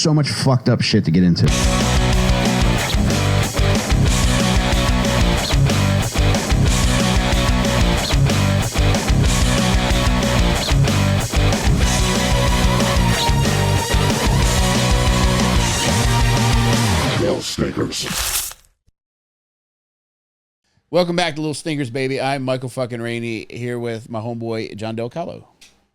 so much fucked up shit to get into. Welcome back to Little Stinkers, baby. I'm Michael fucking Rainey here with my homeboy Jon Delcollo.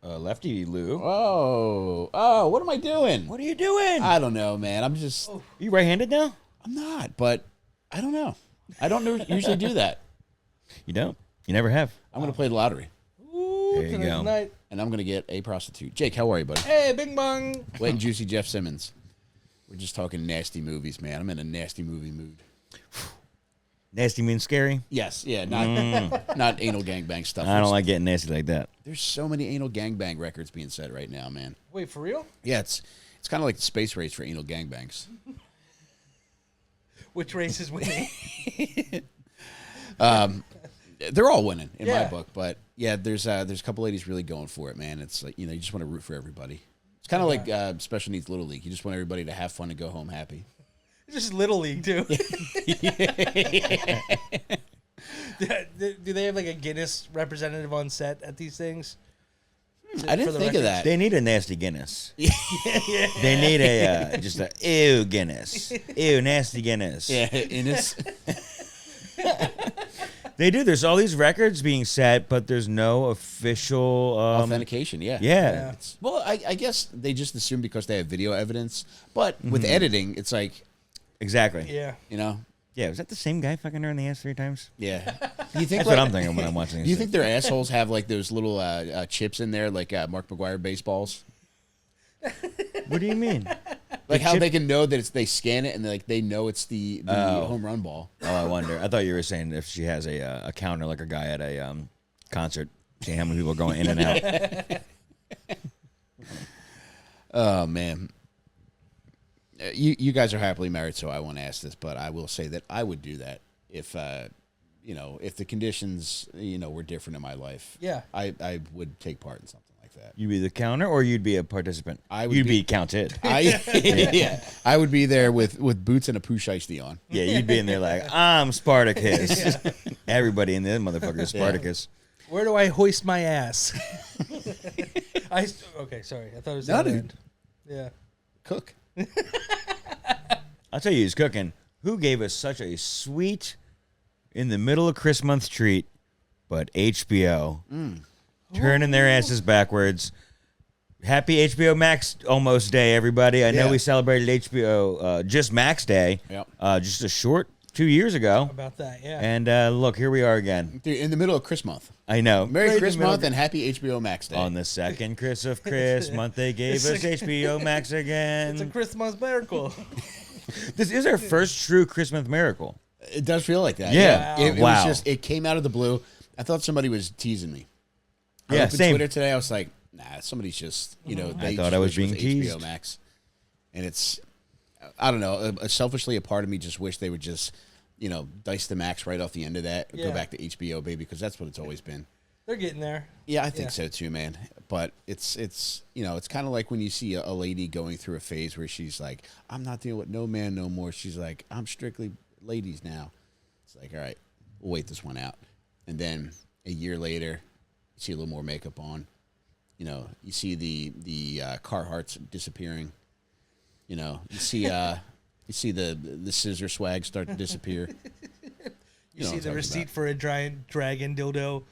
Lefty Lou. Oh, what am I doing? What are you doing? I don't know, man. I'm just. Are you right-handed now? I'm not, but I don't know. I don't usually do that. You don't? You never have? I'm going to play the lottery. Ooh, there you go. Night. And I'm going to get a prostitute. Jake, how are you, buddy? Hey, bing bong. Wet and juicy Jeff Simmons. We're just talking nasty movies, man. I'm in a nasty movie mood. Nasty means scary? Yes, yeah, not anal gangbang stuff. I don't like getting nasty like that. There's so many anal gangbang records being set right now, man. Wait, for real? Yeah, it's kind of like the space race for anal gangbangs. Which race is winning? They're all winning in my Yeah. book, but yeah, there's a couple ladies really going for it, man. It's like, you just want to root for everybody. It's kind of like special needs Little League. You just want everybody to have fun and go home happy. It's just Little League, too. Do they have like a Guinness representative on set at these things? I didn't think of that. They need a nasty Guinness. They need a, just a, ew, Guinness. Ew, nasty Guinness. Yeah, Innis. They do. There's all these records being set, but there's no official... Authentication, yeah. Yeah. Well, I guess they just assume because they have video evidence, but with editing, it's like... Exactly. Yeah. Yeah, was that the same guy fucking her in the ass 3 times? Yeah. Do you think That's what I'm thinking when I'm watching this. Do you think their assholes have like those little chips in there, like Mark McGuire baseballs? What do you mean? Like how they can know that they scan it and they know it's the home run ball. Oh, I wonder. I thought you were saying if she has a counter like a guy at a concert, seeing how many people are going in and out. Oh man. You guys are happily married, so I won't ask this, but I will say that I would do that if if the conditions were different in my life. Yeah. I would take part in something like that. You'd be the counter, or you'd be a participant. You'd be counted. I would be there with boots and a poo shiesty on. Yeah, you'd be in there like I'm Spartacus. Everybody in there, motherfucker, is Spartacus. Where do I hoist my ass? Okay, sorry. I thought it was No, the dude. end. Yeah. Cook. I'll tell you, who's cooking. Who gave us such a sweet, in the middle of Christmas treat, but HBO. Turning their asses backwards. Happy HBO Max almost day, everybody. I know we celebrated HBO just Max Day just a short 2 years ago. About that, yeah. And look, here we are again. Dude, in the middle of Chris month. I know. Merry Chris month and happy HBO Max Day. On the second Chris of Chris month, they gave us HBO Max again. It's a Christmas miracle. This is our first true Christmas miracle. It does feel like that. Yeah. It was just, it came out of the blue. I thought somebody was teasing me. I opened same. Twitter today. I was like, nah, somebody's just, they thought I was just wish being it was teased. HBO Max. And it's, I don't know, selfishly, a part of me just wish they would just, dice the Max right off the end of that, go back to HBO, baby, because that's what it's always been. They're getting there. Yeah, I think so too, man. But it's it's kind of like when you see a lady going through a phase where she's like, I'm not dealing with no man no more. She's like, I'm strictly ladies now. It's like, all right, we'll wait this one out. And then a year later, you see a little more makeup on. You see the Carhartts disappearing. You see the scissor swag start to disappear. You see the receipt for a giant dragon dildo.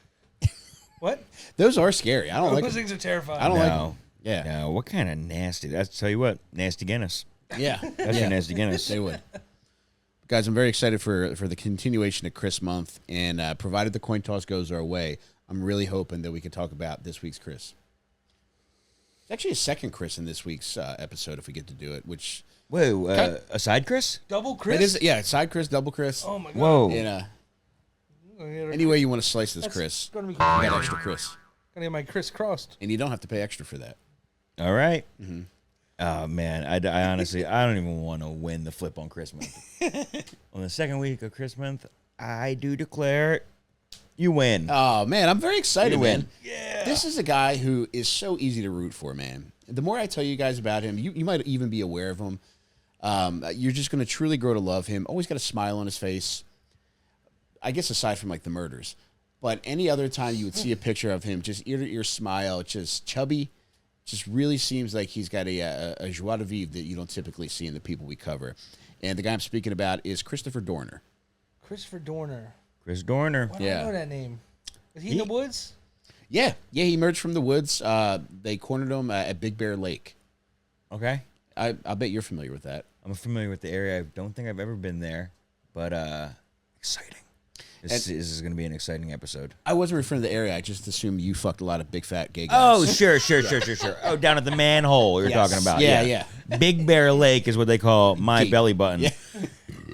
What? Those are scary. I don't like those them. things are terrifying. I don't like them. Yeah. No, what kind of nasty? That's tell you what, nasty Guinness. Yeah. That's your nasty Guinness. They would. Guys, I'm very excited for the continuation of Chris month, and provided the coin toss goes our way, I'm really hoping that we can talk about this week's Chris. It's actually a second Chris in this week's episode if we get to do it, which... Whoa, a side Chris? Double Chris? It is, yeah, side Chris, double Chris. Oh, my God. Whoa. And, any way you want to slice this, Chris, Gonna be you got extra Chris. Gonna get my Chris crossed. And you don't have to pay extra for that. All right. Mm-hmm. Oh, man. I honestly, I don't even want to win the flip on Christmas. On the second week of Christmas, I do declare you win. Oh, man, I'm very excited, You win. man. Yeah. This is a guy who is so easy to root for, man. the more I tell you guys about him, you might even be aware of him. You're just going to truly grow to love him. Always got a smile on his face. I guess aside from like the murders, but any other time you would see a picture of him, just ear to ear smile, just chubby, just really seems like he's got a joie de vivre that you don't typically see in the people we cover. And the guy I'm speaking about is Christopher Dorner. Christopher Dorner. Chris Dorner. Why do I know that name? Is he in the woods? Yeah, he emerged from the woods. They cornered him at Big Bear Lake. Okay. I bet you're familiar with that. I'm familiar with the area. I don't think I've ever been there, but exciting. This is going to be an exciting episode. I wasn't referring to the area. I just assumed you fucked a lot of big fat gay guys. Oh, sure. Oh, down at the manhole you're talking about. Yeah. Big Bear Lake is what they call my Deep. belly button. Yeah.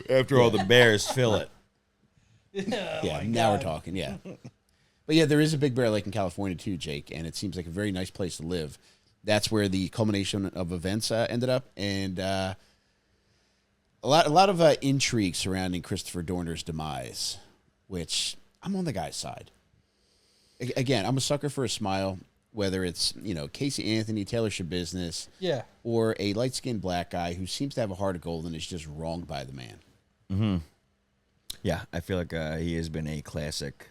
After all the bears fill it. Now we're talking, yeah. But yeah, there is a Big Bear Lake in California too, Jake, and it seems like a very nice place to live. That's where the culmination of events ended up, and a lot of intrigue surrounding Christopher Dorner's demise, which I'm on the guy's side. Again, I'm a sucker for a smile, whether it's Casey Anthony, Taylor Schabusiness, or a light-skinned black guy who seems to have a heart of gold and is just wronged by the man. Mm-hmm. Yeah, I feel like he has been a classic,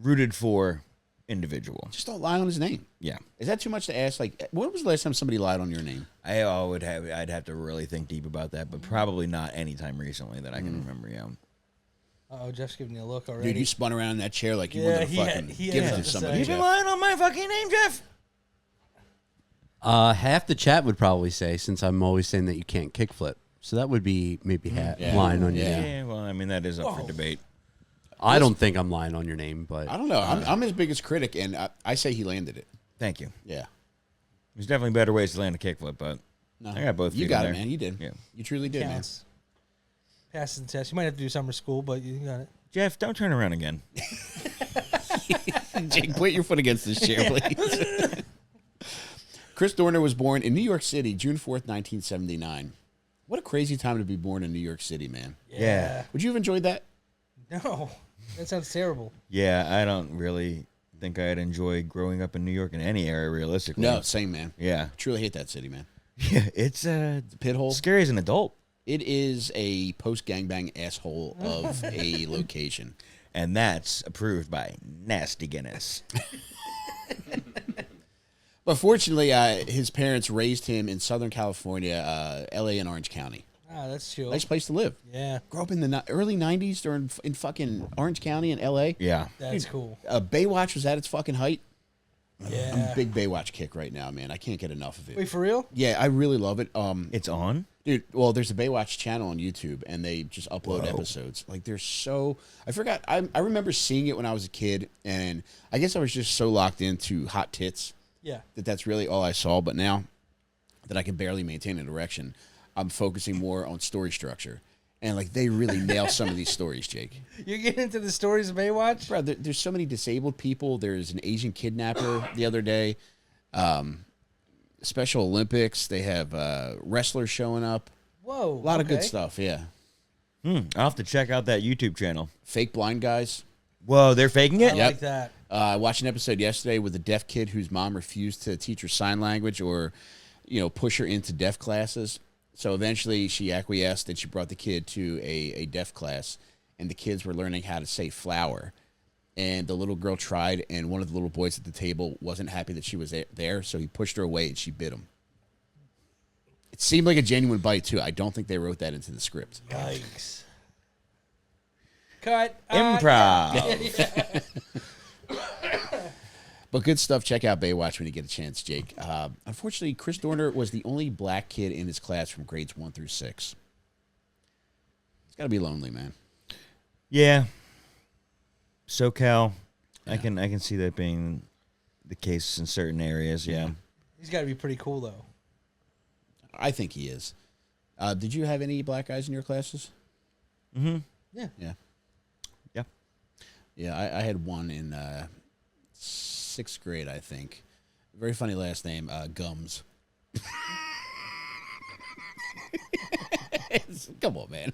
rooted for individual. Just don't lie on his name. Yeah. Is that too much to ask? Like, when was the last time somebody lied on your name? I'd have to really think deep about that, but probably not anytime recently that I can remember. Yeah. Oh, Jeff's giving you a look already. Dude, you spun around in that chair like you wanted to fucking give it to somebody. You've been lying on my fucking name, Jeff. Half the chat would probably say, since I'm always saying that you can't kickflip. So that would be maybe lying on your name. Yeah, well, I mean, that is up for debate. I don't think I'm lying on your name, but... I don't know. I'm his biggest critic, and I say he landed it. Thank you. Yeah. There's definitely better ways to land a kickflip, but I got both feet You got in it, there. man. You did. Yeah. You truly did, Counts. Passing the test. You might have to do summer school, but you got it. Jeff, don't turn around again. man. Jake, put your foot against this chair, please. Chris Dorner was born in New York City, June 4th, 1979. What a crazy time to be born in New York City, man. Yeah. Would you have enjoyed that? No. That sounds terrible. Yeah, I don't really think I'd enjoy growing up in New York in any area, realistically. No, same, man. Yeah. Truly hate that city, man. Yeah, it's a pit hole. Scary as an adult. It is a post-gangbang asshole of a location. And that's approved by Nasty Guinness. But fortunately, his parents raised him in Southern California, L.A. and Orange County. Ah, that's chill. Nice place to live. Yeah. Grew up in the early 90s in fucking Orange County and L.A. Yeah. That's cool. Baywatch was at its fucking height. Yeah. I'm a big Baywatch kick right now, man. I can't get enough of it. Wait, for real? Yeah, I really love it. It's on? Dude, well, there's a Baywatch channel on YouTube, and they just upload episodes. Like, they're so... I forgot... I remember seeing it when I was a kid, and I guess I was just so locked into hot tits that's really all I saw. But now that I can barely maintain an erection, I'm focusing more on story structure. And, like, they really nail some of these stories, Jake. You're getting into the stories of Baywatch? Bro, there's so many disabled people. There's an Asian kidnapper the other day. Special Olympics. They have wrestlers showing up. Whoa. A lot of good stuff, yeah. I'll have to check out that YouTube channel. Fake blind guys. Whoa, they're faking it? I like that. I watched an episode yesterday with a deaf kid whose mom refused to teach her sign language or, push her into deaf classes. So eventually she acquiesced and she brought the kid to a deaf class, and the kids were learning how to say flower. And the little girl tried, and one of the little boys at the table wasn't happy that she was there, so he pushed her away and she bit him. It seemed like a genuine bite, too. I don't think they wrote that into the script. Yikes. Cut. Improv. But good stuff. Check out Baywatch when you get a chance, Jake. Unfortunately, Chris Dorner was the only black kid in his class from grades 1 through 6. It's got to be lonely, man. Yeah. SoCal, yeah. I can see that being the case in certain areas, yeah. He's got to be pretty cool, though. I think he is. Did you have any black guys in your classes? Mm-hmm. Yeah. Yeah. Yeah, I had one in 6th grade, I think. Very funny last name, Gums. Come on, man.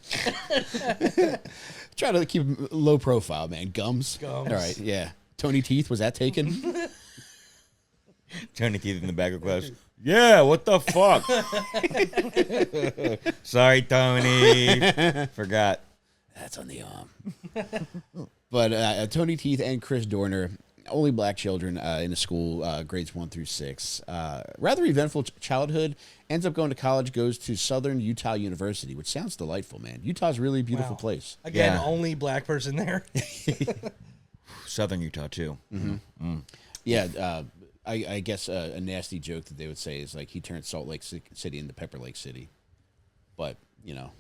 Try to keep low profile, man. Gums. Gums. All right, yeah. Tony Teeth, was that taken? Tony Teeth in the back of class. Yeah, what the fuck? Sorry, Tony. Forgot. That's on the arm. But Tony Teeth and Chris Dorner, only black children in the school, grades 1 through 6. Rather eventful childhood. Ends up going to college, goes to Southern Utah University, which sounds delightful, man. Utah's really a beautiful place. Again, Yeah. only black person there. Southern Utah, too. Yeah, I guess a nasty joke that they would say is like he turned Salt Lake City into Pepper Lake City. But, you know.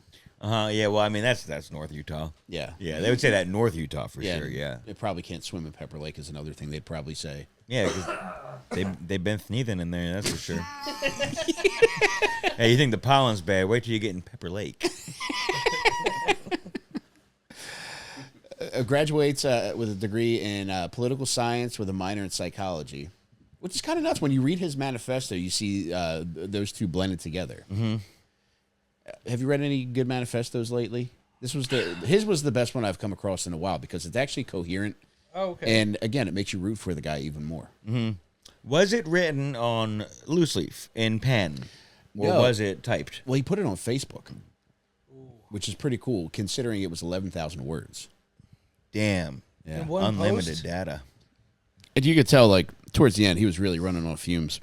Yeah, well, I mean, that's North Utah. Yeah. Yeah, they would say that in North Utah for sure, yeah. They probably can't swim in Pepper Lake is another thing they'd probably say. Yeah, because they've been sneezing in there, that's for sure. Hey, you think the pollen's bad? Wait till you get in Pepper Lake. Graduates with a degree in political science with a minor in psychology, which is kind of nuts. When you read his manifesto, you see those two blended together. Mm-hmm. Have you read any good manifestos lately? His was the best one I've come across in a while because it's actually coherent. Oh, okay. And again, it makes you root for the guy even more. Mm-hmm. Was it written on loose leaf in pen, or No. was it typed? Well, he put it on Facebook, which is pretty cool considering it was 11,000 words. Damn, Yeah. In one unlimited post? data. And you could tell, like, towards the end, he was really running on fumes.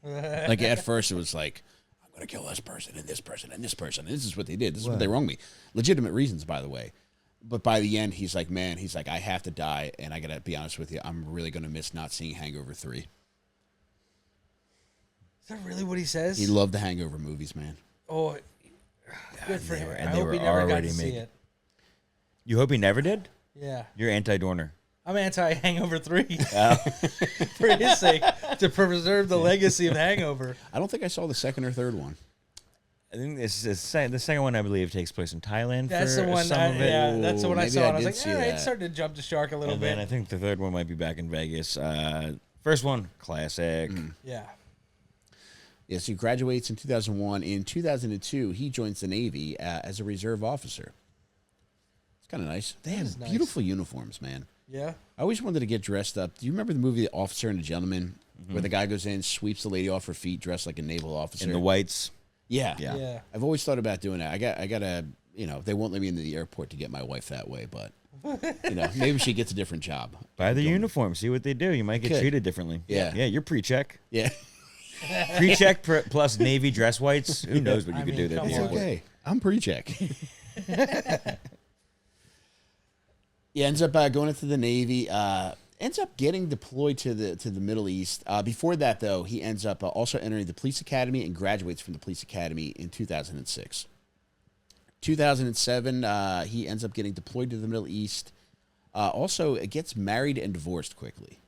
Like, at first, it was like, I'm going to kill this person and this person and this person. And this is what they did. This is what they wronged me. Legitimate reasons, by the way. But by the end, he's like, man, I have to die. And I got to be honest with you, I'm really going to miss not seeing Hangover 3. Is that really what he says? He loved the Hangover movies, man. Oh, good for him. and I they hope were he never got already to see making- it. You hope he never did? Yeah. You're anti-Dorner. I'm anti-Hangover 3 for his sake, to preserve the legacy of Hangover. I don't think I saw the second or third one. I think the second one, I believe, takes place in Thailand. That's for the one. some of it. Yeah, that's the one I Maybe saw. I And I was did like, see all right, that. it's starting to jump the shark a little And bit. then I think the third one might be back in Vegas. First one, classic. Yeah. Yes, he graduates in 2001. In 2002, he joins the Navy as a reserve officer. It's kind of nice. They That have is nice. beautiful uniforms, man. Yeah. I always wanted to get dressed up. Do you remember the movie The Officer and the Gentleman, where the guy goes in, sweeps the lady off her feet, dressed like a naval officer? In the whites. Yeah. Yeah. Yeah. I've always thought about doing that. I gotta, they won't let me into the airport to get my wife that way, but, maybe she gets a different job. Buy the uniform. See what they do. You might get Could. treated differently. Yeah. Yeah, you're pre-check. Yeah. Pre-check plus Navy dress whites. Who knows what you I could mean, do there? come It's on. okay. I'm pre-check. He ends up going into the Navy. Ends up getting deployed to the Middle East. Before that, though, he ends up also entering the police academy and graduates from the police academy in 2006. 2007, he ends up getting deployed to the Middle East. Also, gets married and divorced quickly.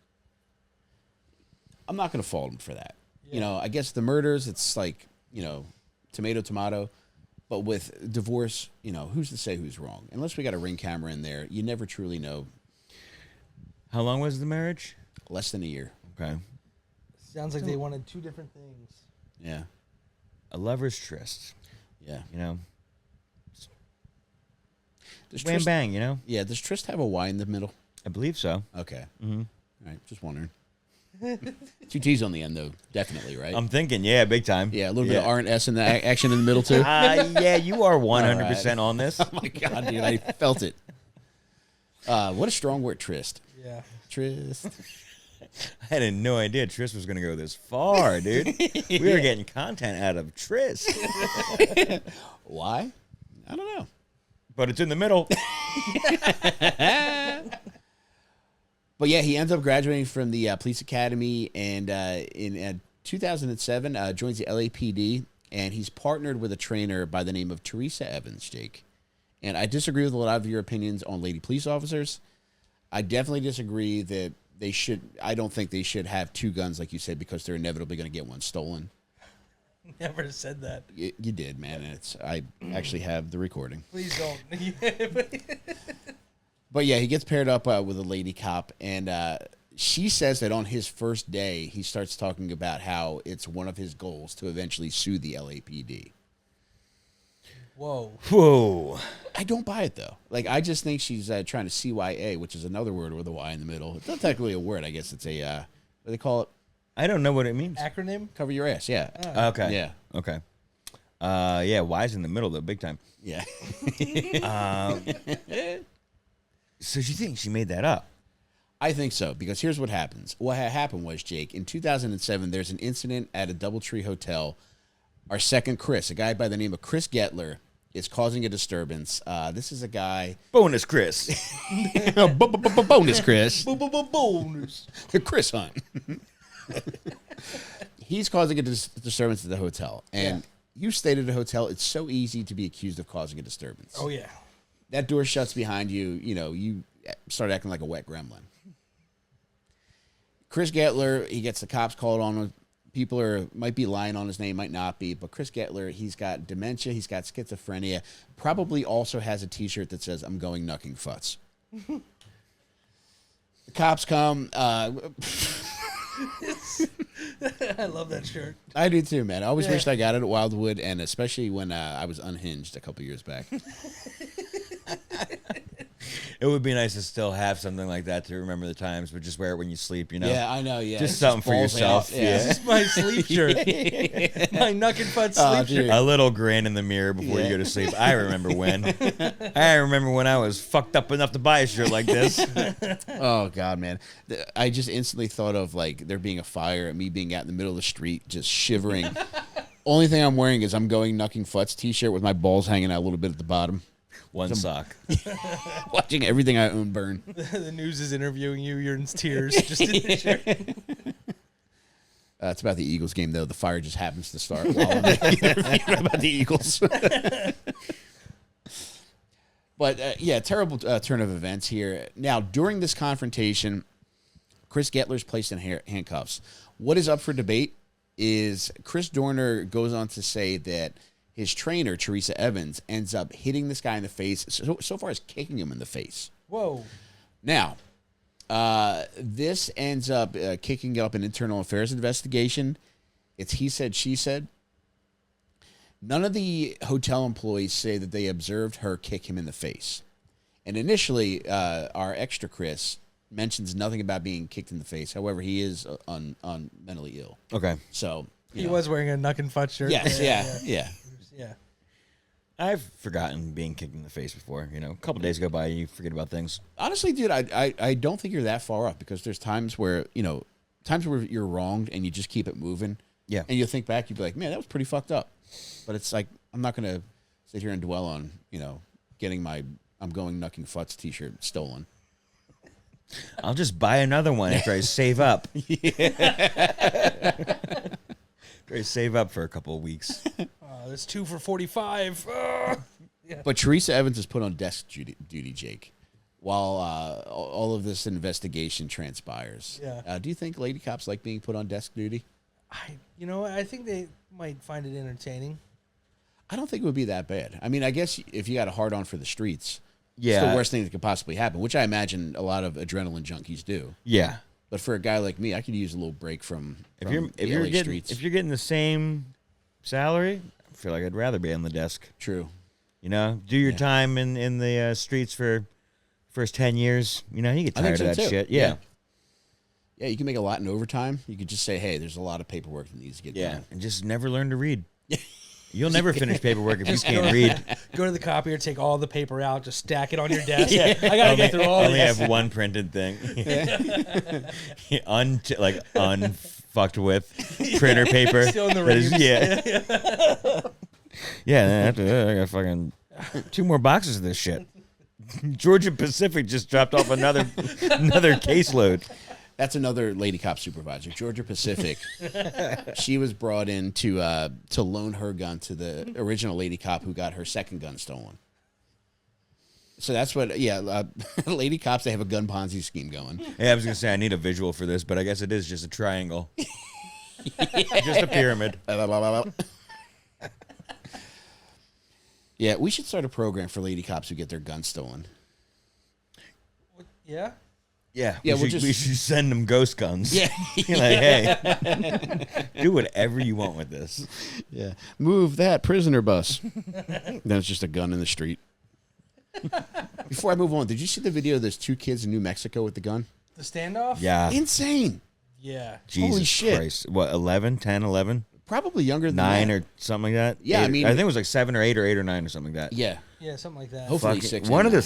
I'm not going to fault him for that. I guess the murders, it's like, tomato, tomato. But with divorce, who's to say who's wrong? Unless we got a ring camera in there, you never truly know. How long was the marriage? Less than a year. Okay. Sounds like they wanted two different things. Yeah. A lover's tryst. Yeah. Does Wham Trist, bang, Yeah. Does Trist have a Y in the middle? I believe so. Okay. Mm-hmm. All right. Just wondering. Two T's on the end, though. Definitely, right? I'm thinking, yeah, big time. yeah. A little bit of R and S in the action in the middle, too. Yeah, you are 100% on this. Oh, my God, dude. I felt it. What a strong word, Trist. Yeah. Trist. I had no idea Tris was going to go this far, dude. We were getting content out of Tris. Why? I don't know. But it's in the middle. But yeah, he ends up graduating from the police academy, and in 2007 joins the LAPD, and he's partnered with a trainer by the name of Teresa Evans, Jake. And I disagree with a lot of your opinions on lady police officers. I definitely disagree that they should. I don't think they should have two guns, like you said, because they're inevitably going to get one stolen. Never said that. You did, man. And I actually have the recording. Please don't. But yeah, he gets paired up with a lady cop, and she says that on his first day, he starts talking about how it's one of his goals to eventually sue the LAPD. Whoa. Whoa. I don't buy it, though. Like, I just think she's trying to CYA, which is another word with a Y in the middle. It's not technically a word. I guess it's a, what do they call it? I don't know what it means. Acronym? Cover your ass. Yeah. Okay. Yeah. Okay. Yeah, Y's in the middle, though, big time. Yeah. So you think she made that up? I think so, because here's what happens. What happened was, Jake, in 2007, there's an incident at a DoubleTree hotel. Our second Chris, a guy by the name of Chris Gettler, is causing a disturbance. This is a guy... Bonus Chris. Bonus Chris. Bonus. Chris Hunt. He's causing a disturbance at the hotel. And you stayed at a hotel. It's so easy to be accused of causing a disturbance. Oh, yeah. That door shuts behind you. You know, you start acting like a wet gremlin. Chris Gettler, he gets the cops called on him. People might be lying on his name, might not be. But Chris Gettler, he's got dementia. He's got schizophrenia. Probably also has a T-shirt that says, "I'm going knucking futs." The cops come. I love that shirt. I do too, man. I always wished I got it at Wildwood, and especially when I was unhinged a couple years back. It would be nice to still have something like that to remember the times, but just wear it when you sleep, you know? Yeah, I know, yeah. Just It's something for balls yourself. out, Yeah. This is my sleep shirt. My Knuck and Futt sleep dude. shirt. A little grin in the mirror before you go to sleep. I remember when. I remember when I was fucked up enough to buy a shirt like this. Oh, God, man. I just instantly thought of, like, there being a fire and me being out in the middle of the street just shivering. Only thing I'm wearing is I'm going knucking futs T-shirt with my balls hanging out a little bit at the bottom. One sock. Watching everything I own burn. The news is interviewing you. You're in tears. Just in the shirt. It's about the Eagles game, though. The fire just happens to start while I'm thinking about the Eagles. But, yeah, terrible turn of events here. Now, during this confrontation, Chris Gettler's placed in handcuffs. What is up for debate is Chris Dorner goes on to say that his trainer, Teresa Evans, ends up hitting this guy in the face, so far as kicking him in the face. Whoa. Now, this ends up kicking up an internal affairs investigation. It's he said, she said. None of the hotel employees say that they observed her kick him in the face. And initially, our extra Chris mentions nothing about being kicked in the face. However, he is on mentally ill. Okay. So He was wearing a Knuck and Futt shirt. Yes, yeah. Yeah. I've forgotten being kicked in the face before. You know, a couple days go by and you forget about things. Honestly, dude, I don't think you're that far up, because there's times where, you're wronged and you just keep it moving. Yeah. And you'll think back, you'll be like, man, that was pretty fucked up. But it's like, I'm not going to sit here and dwell on, getting my I'm going knucking futs T-shirt stolen. I'll just buy another one after I save up. After I save up for a couple of weeks. That's 2 for $45. Yeah. But Teresa Evans is put on desk duty, Jake, while all of this investigation transpires. Yeah. Do you think lady cops like being put on desk duty? I think they might find it entertaining. I don't think it would be that bad. I mean, I guess if you got a hard on for the streets, Yeah. it's the worst thing that could possibly happen, which I imagine a lot of adrenaline junkies do. Yeah. But for a guy like me, I could use a little break from If you're LA getting streets. if you're getting the same salary, I feel like I'd rather be on the desk. True. You know, do your time in the streets for first 10 years. You know, you get I think tired of so, that too. shit. Yeah. Yeah, you can make a lot in overtime. You could just say, hey, there's a lot of paperwork that needs to get Yeah. done. And just never learn to read. You'll never finish paperwork if you can't read. Go to the copier, take all the paper out, just stack it on your desk. I gotta get through all only this. have one printed thing. Unfucked with printer paper. Still in the That is- reams. yeah. Yeah, then after that, I got fucking 2 more boxes of this shit. Georgia Pacific just dropped off another caseload. That's another lady cop supervisor, Georgia Pacific. She was brought in to loan her gun to the original lady cop who got her second gun stolen. So that's what, lady cops, they have a gun Ponzi scheme going. Hey, I was going to say I need a visual for this, but I guess it is just a triangle. Just a pyramid. Yeah, we should start a program for lady cops who get their guns stolen. Yeah? Yeah, Yeah, we should send them ghost guns. Yeah. You're like, hey, do whatever you want with this. Yeah. Move that prisoner bus. Then it's just a gun in the street. Before I move on, did you see the video of those 2 kids in New Mexico with the gun? The standoff? Yeah. Insane. Yeah. Jesus Holy shit. Christ. What, 11, 10, 11? Probably younger than 9 that. or something like that? Yeah, I Eight- mean- I think it was like 7 or 8 or 8 or 9 or something like that. Yeah. Yeah, something like that. Hopefully Fucking- 6. one and of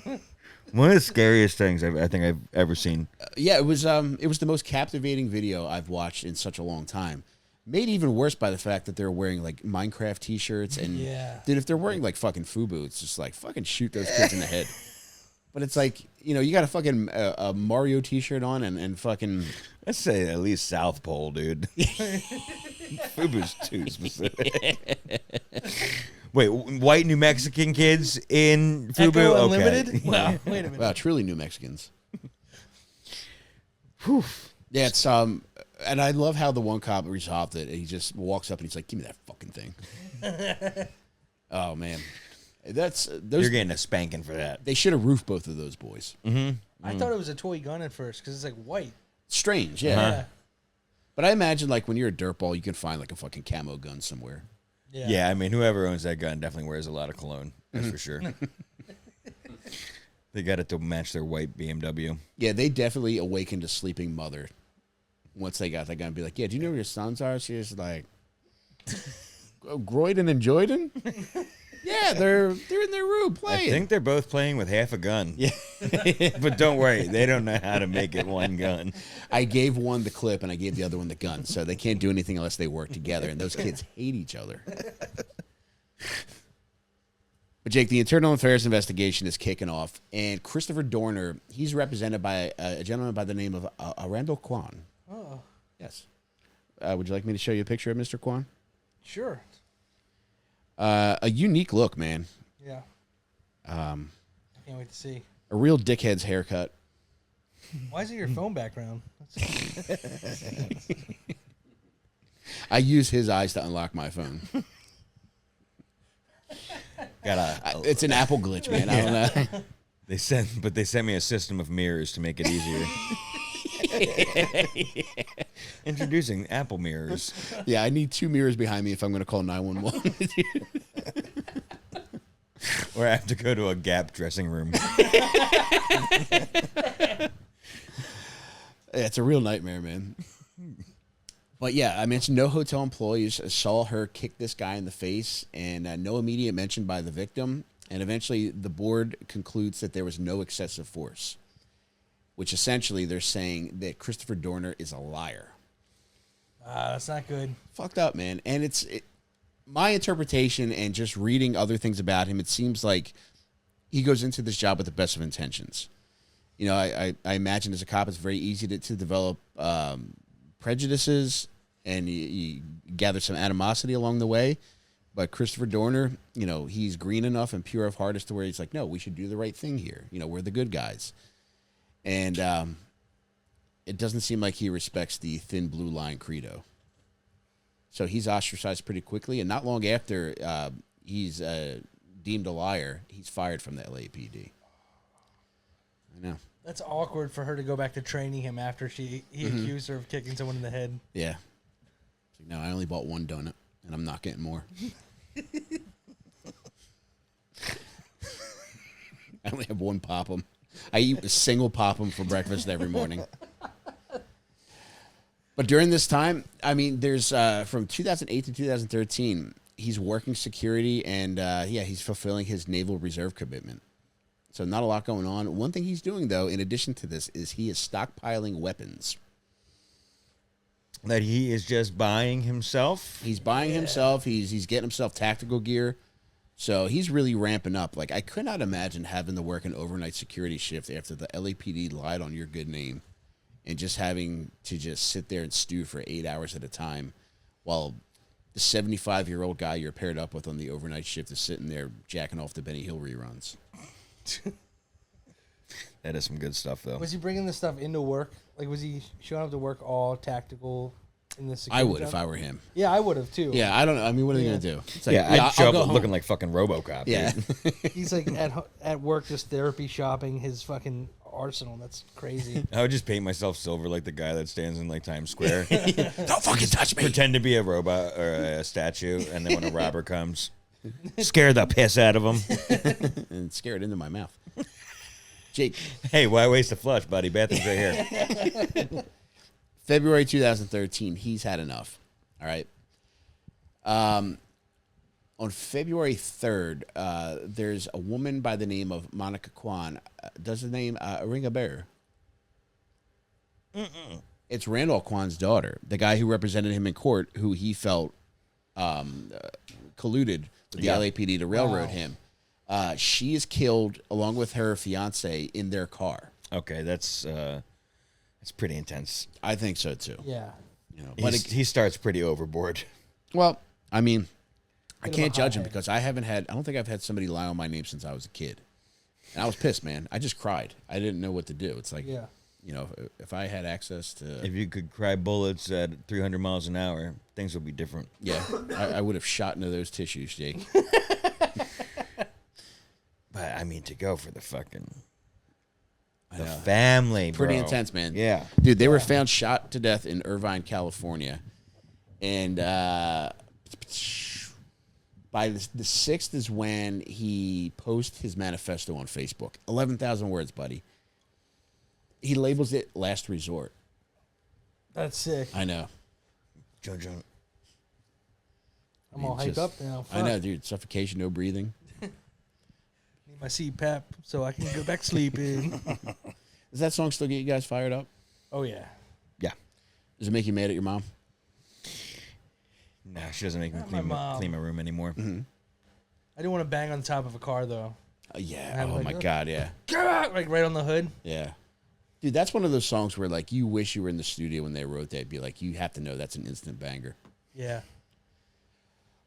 9. one of the scariest things I think I've ever seen. Yeah, it was the most captivating video I've watched in such a long time. Made even worse by the fact that they're wearing like Minecraft t-shirts and dude, if they're wearing like fucking FUBU, it's just like fucking shoot those kids in the head. But it's like, you know, you got a fucking a Mario t-shirt on and fucking Let's say at least South Pole, dude. Fubu's too specific. Wait, white New Mexican kids in Fubu? Echo Okay. Unlimited? Wow, wait a minute. wow, truly New Mexicans. Yeah, it's and I love how the one cop resolved it. He just walks up and he's like, "Give me that fucking thing." Oh man, those. You're getting a spanking for that. They should have roofed both of those boys. I thought it was a toy gun at first because it's like white. Strange, yeah. Yeah. But I imagine like when you're a dirtball, you can find like a fucking camo gun somewhere. Yeah, I mean, whoever owns that gun definitely wears a lot of cologne. That's for sure. They got it to match their white BMW. Yeah, they definitely awakened a sleeping mother once they got that gun. Be like, yeah, do you know where your sons are? She's like, Groyden and Joyden? Yeah, they're in their room I playing. think they're both playing with half a gun. Yeah. But don't worry, they don't know how to make it one gun. I gave one the clip and I gave the other one the gun, so they can't do anything unless they work together. And those kids hate each other. But Jake, the internal affairs investigation is kicking off, and Christopher Dorner, he's represented by a gentleman by the name of Randall Kwan. Oh, Yes. Would you like me to show you a picture of Mr. Kwan? sure. A unique look, man. Yeah. I can't wait to see. A real dickhead's haircut. Why is it your phone background? I use his eyes to unlock my phone. It's an Apple glitch, man. I don't know. They sent me a system of mirrors to make it easier. Introducing Apple mirrors. Yeah, I need 2 mirrors behind me if I'm going to call 911. Or I have to go to a Gap dressing room. Yeah, it's a real nightmare, man. But yeah, I mentioned no hotel employees saw her kick this guy in the face, and no immediate mention by the victim. And eventually, the board concludes that there was no excessive force, which essentially they're saying that Christopher Dorner is a liar. That's not good. Fucked up, man. And my interpretation and just reading other things about him, it seems like he goes into this job with the best of intentions. You know, I imagine as a cop, it's very easy to develop prejudices, and you gather some animosity along the way. But Christopher Dorner, you know, he's green enough and pure of heart as to where he's like, no, we should do the right thing here. You know, we're the good guys. And it doesn't seem like he respects the thin blue line credo. So he's ostracized pretty quickly. And not long after he's deemed a liar, he's fired from the LAPD. I know. That's awkward for her to go back to training him after he accused her of kicking someone in the head. Yeah. It's like, no, I only bought 1 donut, and I'm not getting more. I only have 1 Pop-'em. I eat a single Pop-'em for breakfast every morning. But during this time, I mean, there's from 2008 to 2013, he's working security, and he's fulfilling his Naval Reserve commitment. So not a lot going on. One thing he's doing, though, in addition to this, is he is stockpiling weapons. That he is just buying himself? He's buying himself. He's getting himself tactical gear. So he's really ramping up. Like, I could not imagine having to work an overnight security shift after the LAPD lied on your good name and just having to just sit there and stew for 8 hours at a time while the 75-year-old guy you're paired up with on the overnight shift is sitting there jacking off the Benny Hill reruns. That is some good stuff, though. Was he bringing this stuff into work? Like, was he showing up to work all tactical in this? I would if I were him. Yeah, I would have too. Yeah, I don't know. I mean, what are they going to do? It's like, I'd show I'll go up home. looking like fucking RoboCop. Yeah. He's like at work just therapy shopping his fucking arsenal. That's crazy. I would just paint myself silver like the guy that stands in like Times Square. Don't fucking touch me. Pretend to be a robot or a statue, and then when a robber comes, scare the piss out of him. And scare it into my mouth. Jake. Hey, why waste a flush, buddy? Bathroom's right here. February 2013, he's had enough. All right. On February 3rd, there's a woman by the name of Monica Kwan. Does the name ring a bell? It's Randall Kwan's daughter, the guy who represented him in court, who he felt colluded with the LAPD to railroad him. She is killed along with her fiance in their car. Okay, that's pretty intense. I think so too. Yeah. You know, But he starts pretty overboard. well, I mean, I Bit of can't a judge him hothead. because I don't think I've had somebody lie on my name since I was a kid. And I was pissed, man. I just cried. I didn't know what to do. It's like, Yeah. you know, if I had access to, If you could cry bullets at 300 miles an hour, things would be different. yeah, I would have shot into those tissues, Jake. But I mean, to go for the fucking know. family, Pretty bro. intense, man. Yeah. Dude, they were found shot to death in Irvine, California. And by the 6th is when he posts his manifesto on Facebook. 11,000 words, buddy. He labels it last resort. That's sick. I know. Jojo. I'm all Just- hyped up now. I know, dude. Suffocation, no breathing. Need my CPAP so I can go back sleeping. Does that song still get you guys fired up? Oh, yeah. Yeah. Does it make you mad at your mom? Nah, she doesn't make me Not my clean mom. clean my room anymore. Mm-hmm. I didn't want to bang on the top of a car, though. Yeah. I'm Oh, like, my "Oh." God, yeah. Like right on the hood. Yeah. Dude, that's one of those songs where, like, you wish you were in the studio when they wrote that. Be like, you have to know that's an instant banger. Yeah.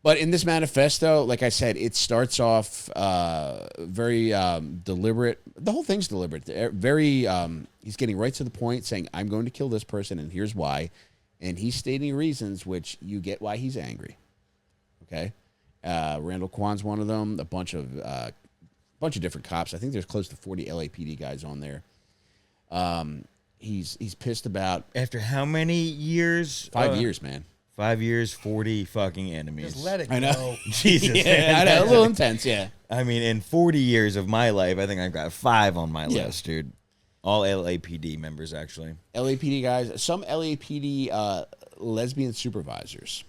But in this manifesto, like I said, it starts off very deliberate. The whole thing's deliberate. Very, he's getting right to the point, saying, I'm going to kill this person, and here's why. And he's stating reasons, which you get why he's angry. Okay? Randall Kwan's one of them. A bunch of different cops. I think there's close to 40 LAPD guys on there. He's pissed about After how many years? 5 years, man. 5 years, 40 fucking enemies. Just let it I know. go. Jesus. Yeah, I know. A little intense, yeah. I mean, in 40 years of my life, I think I've got 5 on my Yeah. list, dude. All LAPD members, actually. LAPD guys, some LAPD lesbian supervisors.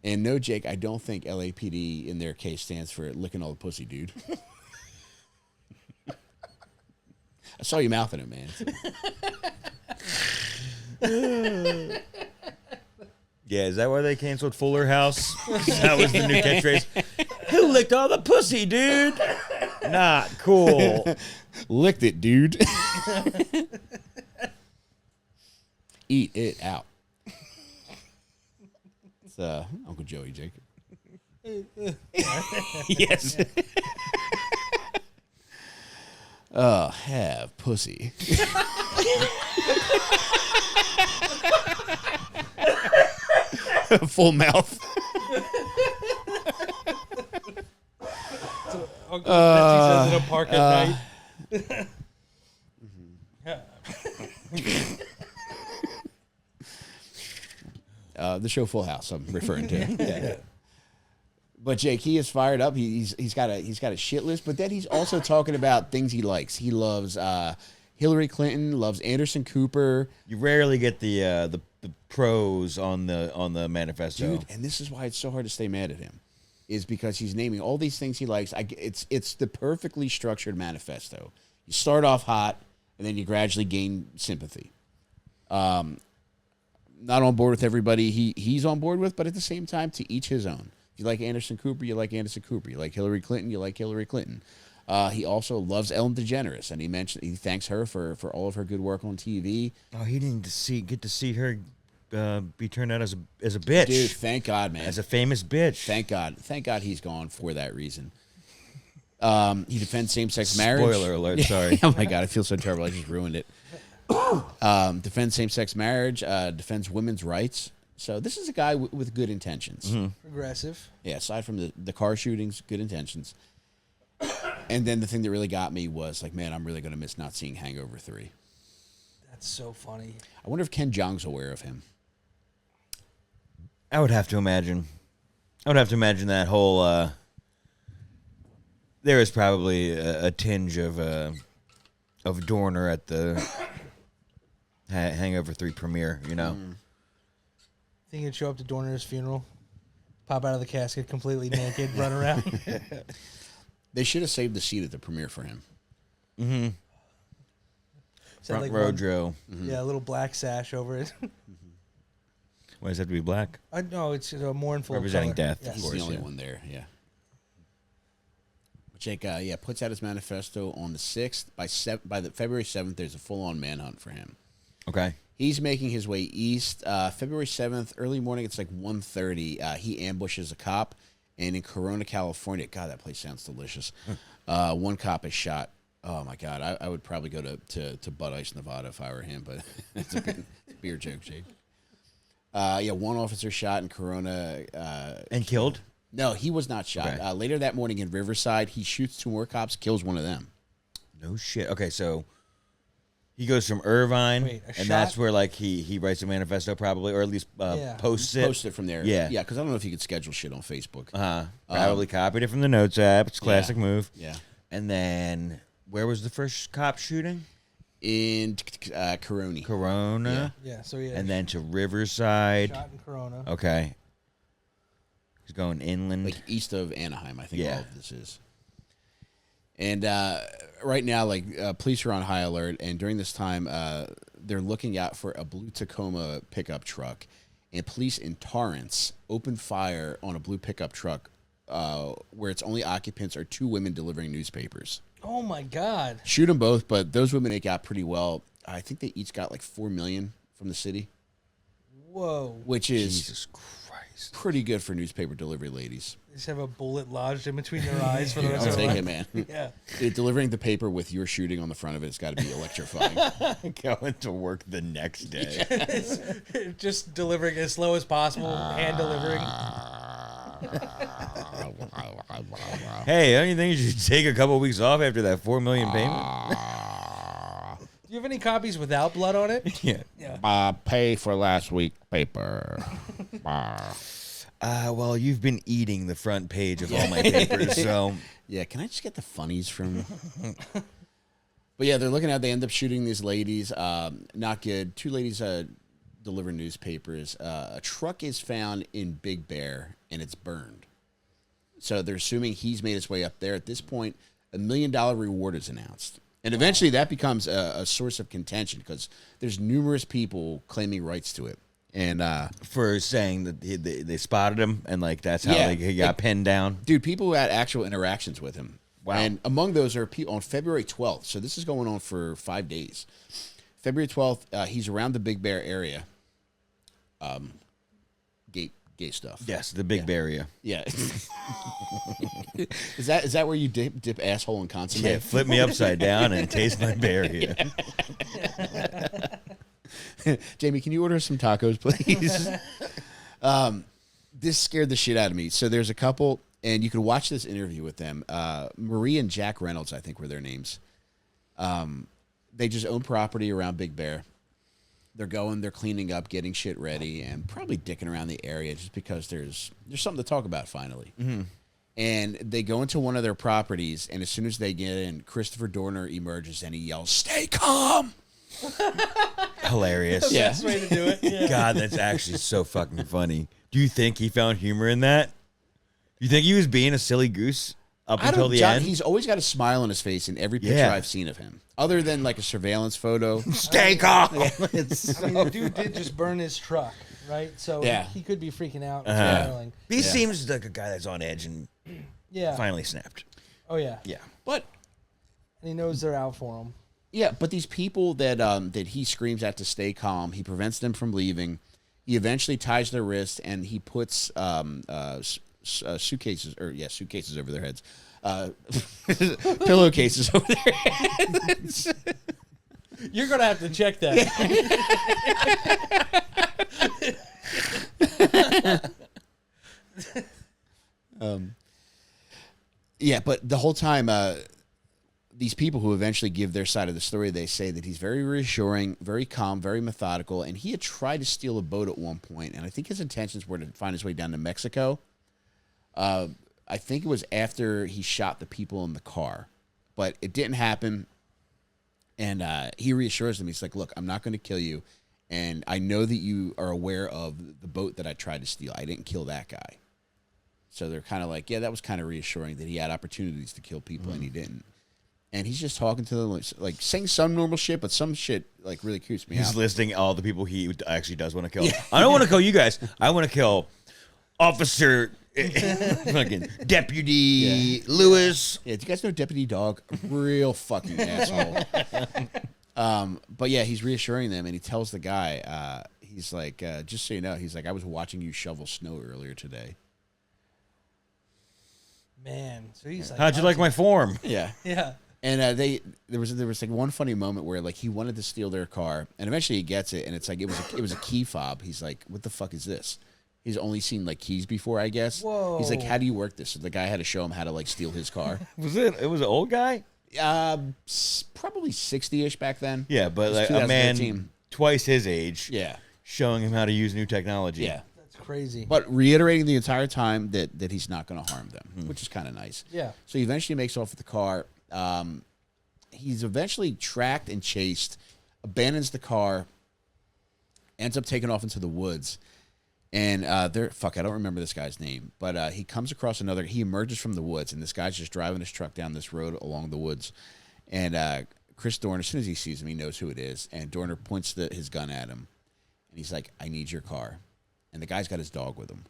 And no, Jake, I don't think LAPD in their case stands for licking all the pussy, dude. I saw you mouthing it, man. Yeah, is that why they canceled Fuller House? That was the new catchphrase. Who licked all the pussy, dude? Not cool. Licked it, dude. Eat it out. It's Uncle Joey, Jake. Yes. Have pussy. Full mouth. Uncle Betsy says in a park at night. The show Full House, I'm referring to. Yeah. But Jake, he is fired up. He's got a shit list, but then he's also talking about things he likes. He loves Hillary Clinton, loves Anderson Cooper. You rarely get the pros on the manifesto. Dude, and this is why it's so hard to stay mad at him, is because he's naming all these things he likes. It's the perfectly structured manifesto. You start off hot, and then you gradually gain sympathy. Not on board with everybody he's on board with, but at the same time, to each his own. If you like Anderson Cooper, you like Anderson Cooper. You like Hillary Clinton, you like Hillary Clinton. He also loves Ellen DeGeneres, and he thanks her for all of her good work on TV. Oh, he didn't get to see her be turned out as a bitch. Dude, thank God, man. As a famous bitch. Thank God he's gone for that reason. He defends same-sex marriage. Spoiler alert, sorry. Oh my God, I feel so terrible. I just ruined it. Defends same-sex marriage, defends women's rights. So this is a guy with good intentions. Mm-hmm. Progressive. Yeah, aside from the car shootings, good intentions. And then the thing that really got me was like, man, I'm really going to miss not seeing Hangover 3. That's so funny. I wonder if Ken Jeong's aware of him. I would have to imagine. That whole. There is probably a tinge of Dorner at the Hangover 3 premiere, you know. Think he'd show up to Dorner's funeral, pop out of the casket completely naked, run around. They should have saved the seat at the premiere for him. Mm-hmm. Front row Joe. Yeah, a little black sash over it. Why does it have to be black? No, it's a mournful Representing color. death, Yes. of course. He's the only yeah. one there, yeah. Jake, puts out his manifesto on the 6th. By the February 7th, there's a full-on manhunt for him. Okay. He's making his way east. February 7th, early morning, it's like 1:30. He ambushes a cop, and in Corona, California, God, that place sounds delicious. One cop is shot. Oh, my God. I would probably go to Bud Ice, Nevada if I were him, but it's a beer joke, Jake. One officer shot in Corona. And killed? No, he was not shot. Okay. Later that morning in Riverside, he shoots 2 more cops, kills one of them. No shit. Okay, so he goes from Irvine, Wait, a and shot? that's where like he writes a manifesto probably, or at least posts it. Post it from there. Yeah. Yeah, because I don't know if you could schedule shit on Facebook. Probably copied it from the Notes app. It's a classic move. Yeah. And then where was the first cop shooting? In Corona. Corona. Yeah, so yeah. And then to Riverside. shot in Corona. Okay. He's going inland. Like east of Anaheim, I think Yeah. all of this is. And right now, police are on high alert, and during this time, they're looking out for a blue Tacoma pickup truck. And police in Torrance open fire on a blue pickup truck where its only occupants are 2 women delivering newspapers. Oh my God. Shoot them both, but those women make out pretty well. I think they each got like $4 million from the city, Whoa. which is Jesus Christ. pretty good for newspaper delivery ladies. They just have a bullet lodged in between their eyes for the rest I'll of their take life. it, man. Yeah. Dude, delivering the paper with your shooting on the front of it, it's got to be electrifying. Going to work the next day. Just delivering as slow as possible, hand delivering. Hey, don't you think you should take a couple weeks off after that $4 million payment? Do you have any copies without blood on it? Yeah. Pay for last week paper. Well, you've been eating the front page of all my papers, so Yeah, can I just get the funnies from... But yeah, they're looking at, they end up shooting these ladies. Not good. 2 ladies deliver newspapers. A truck is found in Big Bear, and it's burned. So they're assuming he's made his way up there. At this point, $1 million reward is announced. And eventually that becomes a source of contention because there's numerous people claiming rights to it. And for saying that they spotted him and like that's how Yeah, he got pinned down. dude, people who had actual interactions with him. Wow. And among those are people on February 12th. So this is going on for 5 days. February 12th, he's around the Big Bear area. Gay stuff. Yes, the Big Bear area. Yeah. Is that where you dip asshole in consomme? Yeah, flip me upside down and taste my berry. Jamie, can you order some tacos, please? This scared the shit out of me. So there's a couple, and you can watch this interview with them. Marie and Jack Reynolds, I think, were their names. They just own property around Big Bear. They're cleaning up, getting shit ready, and probably dicking around the area just because there's something to talk about finally. Mm-hmm. And they go into one of their properties, and as soon as they get in, Christopher Dorner emerges and he yells, "Stay calm!" Hilarious. Yeah. Best way to do it. Yeah. God, that's actually so fucking funny. Do you think he found humor in that? You think he was being a silly goose up until the end? He's always got a smile on his face in every picture Yeah. I've seen of him, other than like a surveillance photo. Stay calm. I mean, the dude did just burn his truck, right? So Yeah. he could be freaking out and smiling. He seems like a guy that's on edge and Yeah. finally snapped. Oh, yeah. Yeah. But And he knows they're out for him. yeah, but these people that he screams at to stay calm, he prevents them from leaving. He eventually ties their wrists and he puts suitcases over their heads, pillowcases over their heads. You're going to have to check that. Yeah, but the whole time, these people who eventually give their side of the story, they say that he's very reassuring, very calm, very methodical, and he had tried to steal a boat at one point, and I think his intentions were to find his way down to Mexico. I think it was after he shot the people in the car, but it didn't happen. And he reassures them. He's like, look, I'm not going to kill you. And I know that you are aware of the boat that I tried to steal. I didn't kill that guy. So they're kind of like, yeah, that was kind of reassuring that he had opportunities to kill people and he didn't. And he's just talking to them, like saying some normal shit, but some shit like really creeps me out. He's listing all the people he actually does want to kill. I don't want to kill you guys. I want to kill Officer fucking Deputy Lewis. Yeah, do you guys know Deputy Dog? Real fucking asshole. But yeah, he's reassuring them, and he tells the guy, he's like, just so you know, he's like, I was watching you shovel snow earlier today. Man, so he's like, How'd you like my form? Yeah. Yeah. And there was like one funny moment where like he wanted to steal their car, and eventually he gets it, and it's like it was a key fob. He's like, what the fuck is this? He's only seen like keys before, I guess. Whoa. He's like, how do you work this? So the guy had to show him how to like steal his car. It was an old guy? Probably 60-ish back then. Yeah, but It was like a man 2013. twice his age Yeah. showing him how to use new technology. Yeah. That's crazy. But reiterating the entire time that he's not going to harm them, which is kind of nice. Yeah. So he eventually makes off with the car. He's eventually tracked and chased, abandons the car, ends up taking off into the woods. And I don't remember this guy's name, but he comes across he emerges from the woods, and this guy's just driving his truck down this road along the woods. And Chris Dorner, as soon as he sees him, he knows who it is. And Dorner points his gun at him, and he's like, I need your car. And the guy's got his dog with him.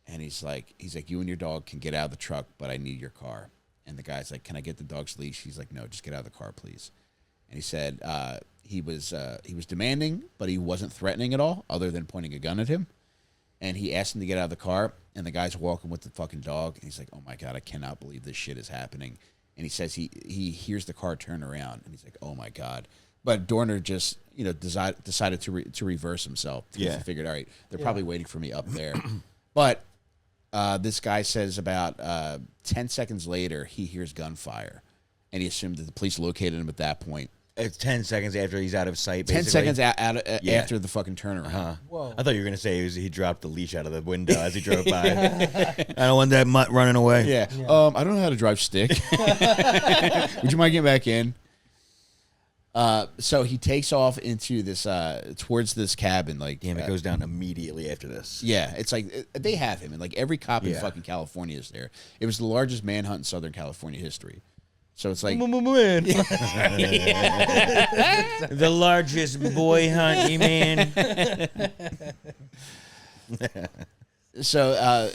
And he's like, you and your dog can get out of the truck, but I need your car. And the guy's like, can I get the dog's leash? He's like, no, just get out of the car, please. And he said he was demanding, but he wasn't threatening at all, other than pointing a gun at him. And he asked him to get out of the car, and the guy's walking with the fucking dog. And he's like, oh, my God, I cannot believe this shit is happening. And he says he hears the car turn around, and he's like, oh, my God. But Dorner just, decided to reverse himself. Because he figured, all right, they're probably waiting for me up there. But this guy says about 10 seconds later, he hears gunfire. And he assumed that the police located him at that point. It's 10 seconds after he's out of sight, 10 basically. seconds after the fucking turnaround. Whoa. I thought you were going to say he dropped the leash out of the window as he drove by. I don't want that mutt running away. Yeah. I don't know how to drive stick. Would you mind getting back in? So he takes off into this towards this cabin. Like, Damn, it goes down immediately after this. yeah, it's like they have him, and like every cop in Yeah. fucking California is there. It was the largest manhunt in Southern California history. So it's like, Man. The largest boy hunt, you man. so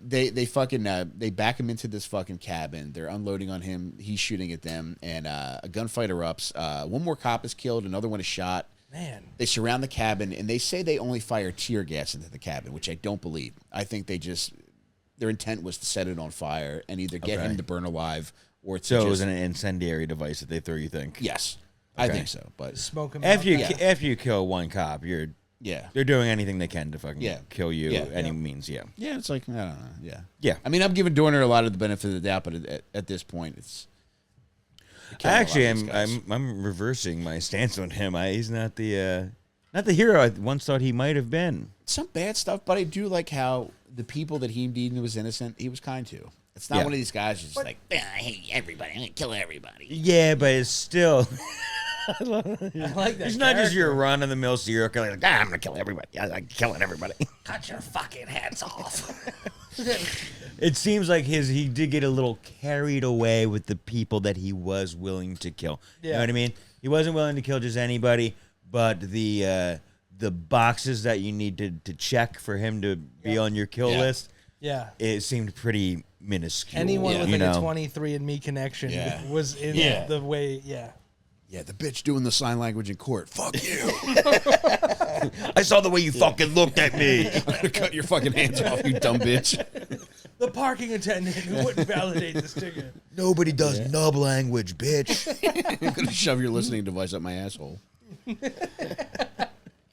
they fucking they back him into this fucking cabin. They're unloading on him. He's shooting at them, and a gunfight erupts. One more cop is killed. Another one is shot. Man. They surround the cabin, and they say they only fire tear gas into the cabin, which I don't believe. I think their intent was to set it on fire and either get him to burn alive or to So just, it was an incendiary device that they threw, you think? yes, I Okay. think so. But Smoke him After out. you kill one cop, yeah, they're doing anything they can to fucking Yeah. kill you Yeah. any means, yeah. yeah, it's like I don't know, yeah, Yeah. I mean, I'm giving Dorner a lot of the benefit of the doubt, but at this point, it's Actually, killing a lot of these guys. I'm reversing my stance on him. He's not the hero I once thought he might have been. some bad stuff, but I do like how the people that he deemed was innocent, he was kind to. It's not Yeah. one of these guys who's just like, I hate everybody, I'm gonna kill everybody. Yeah, but it's still. I like that. He's not just your character. run-of-the-mill serial killer. Like, I'm gonna kill everybody. I'm killing everybody. Cut your fucking heads off. It seems like he did get a little carried away with the people that he was willing to kill. You know Yeah. what I mean? He wasn't willing to kill just anybody, but the boxes that you need to check for him to be on your kill Yeah. list, Yeah. it seemed pretty minuscule. Anyone with you like know? a 23andMe connection Yeah. was in Yeah. the way. Yeah. Yeah, the bitch doing the sign language in court. Fuck you. I saw the way you fucking looked at me. I'm gonna cut your fucking hands off, you dumb bitch. The parking attendant who wouldn't validate this ticket. Nobody does nub language, bitch. I'm gonna shove your listening device up my asshole.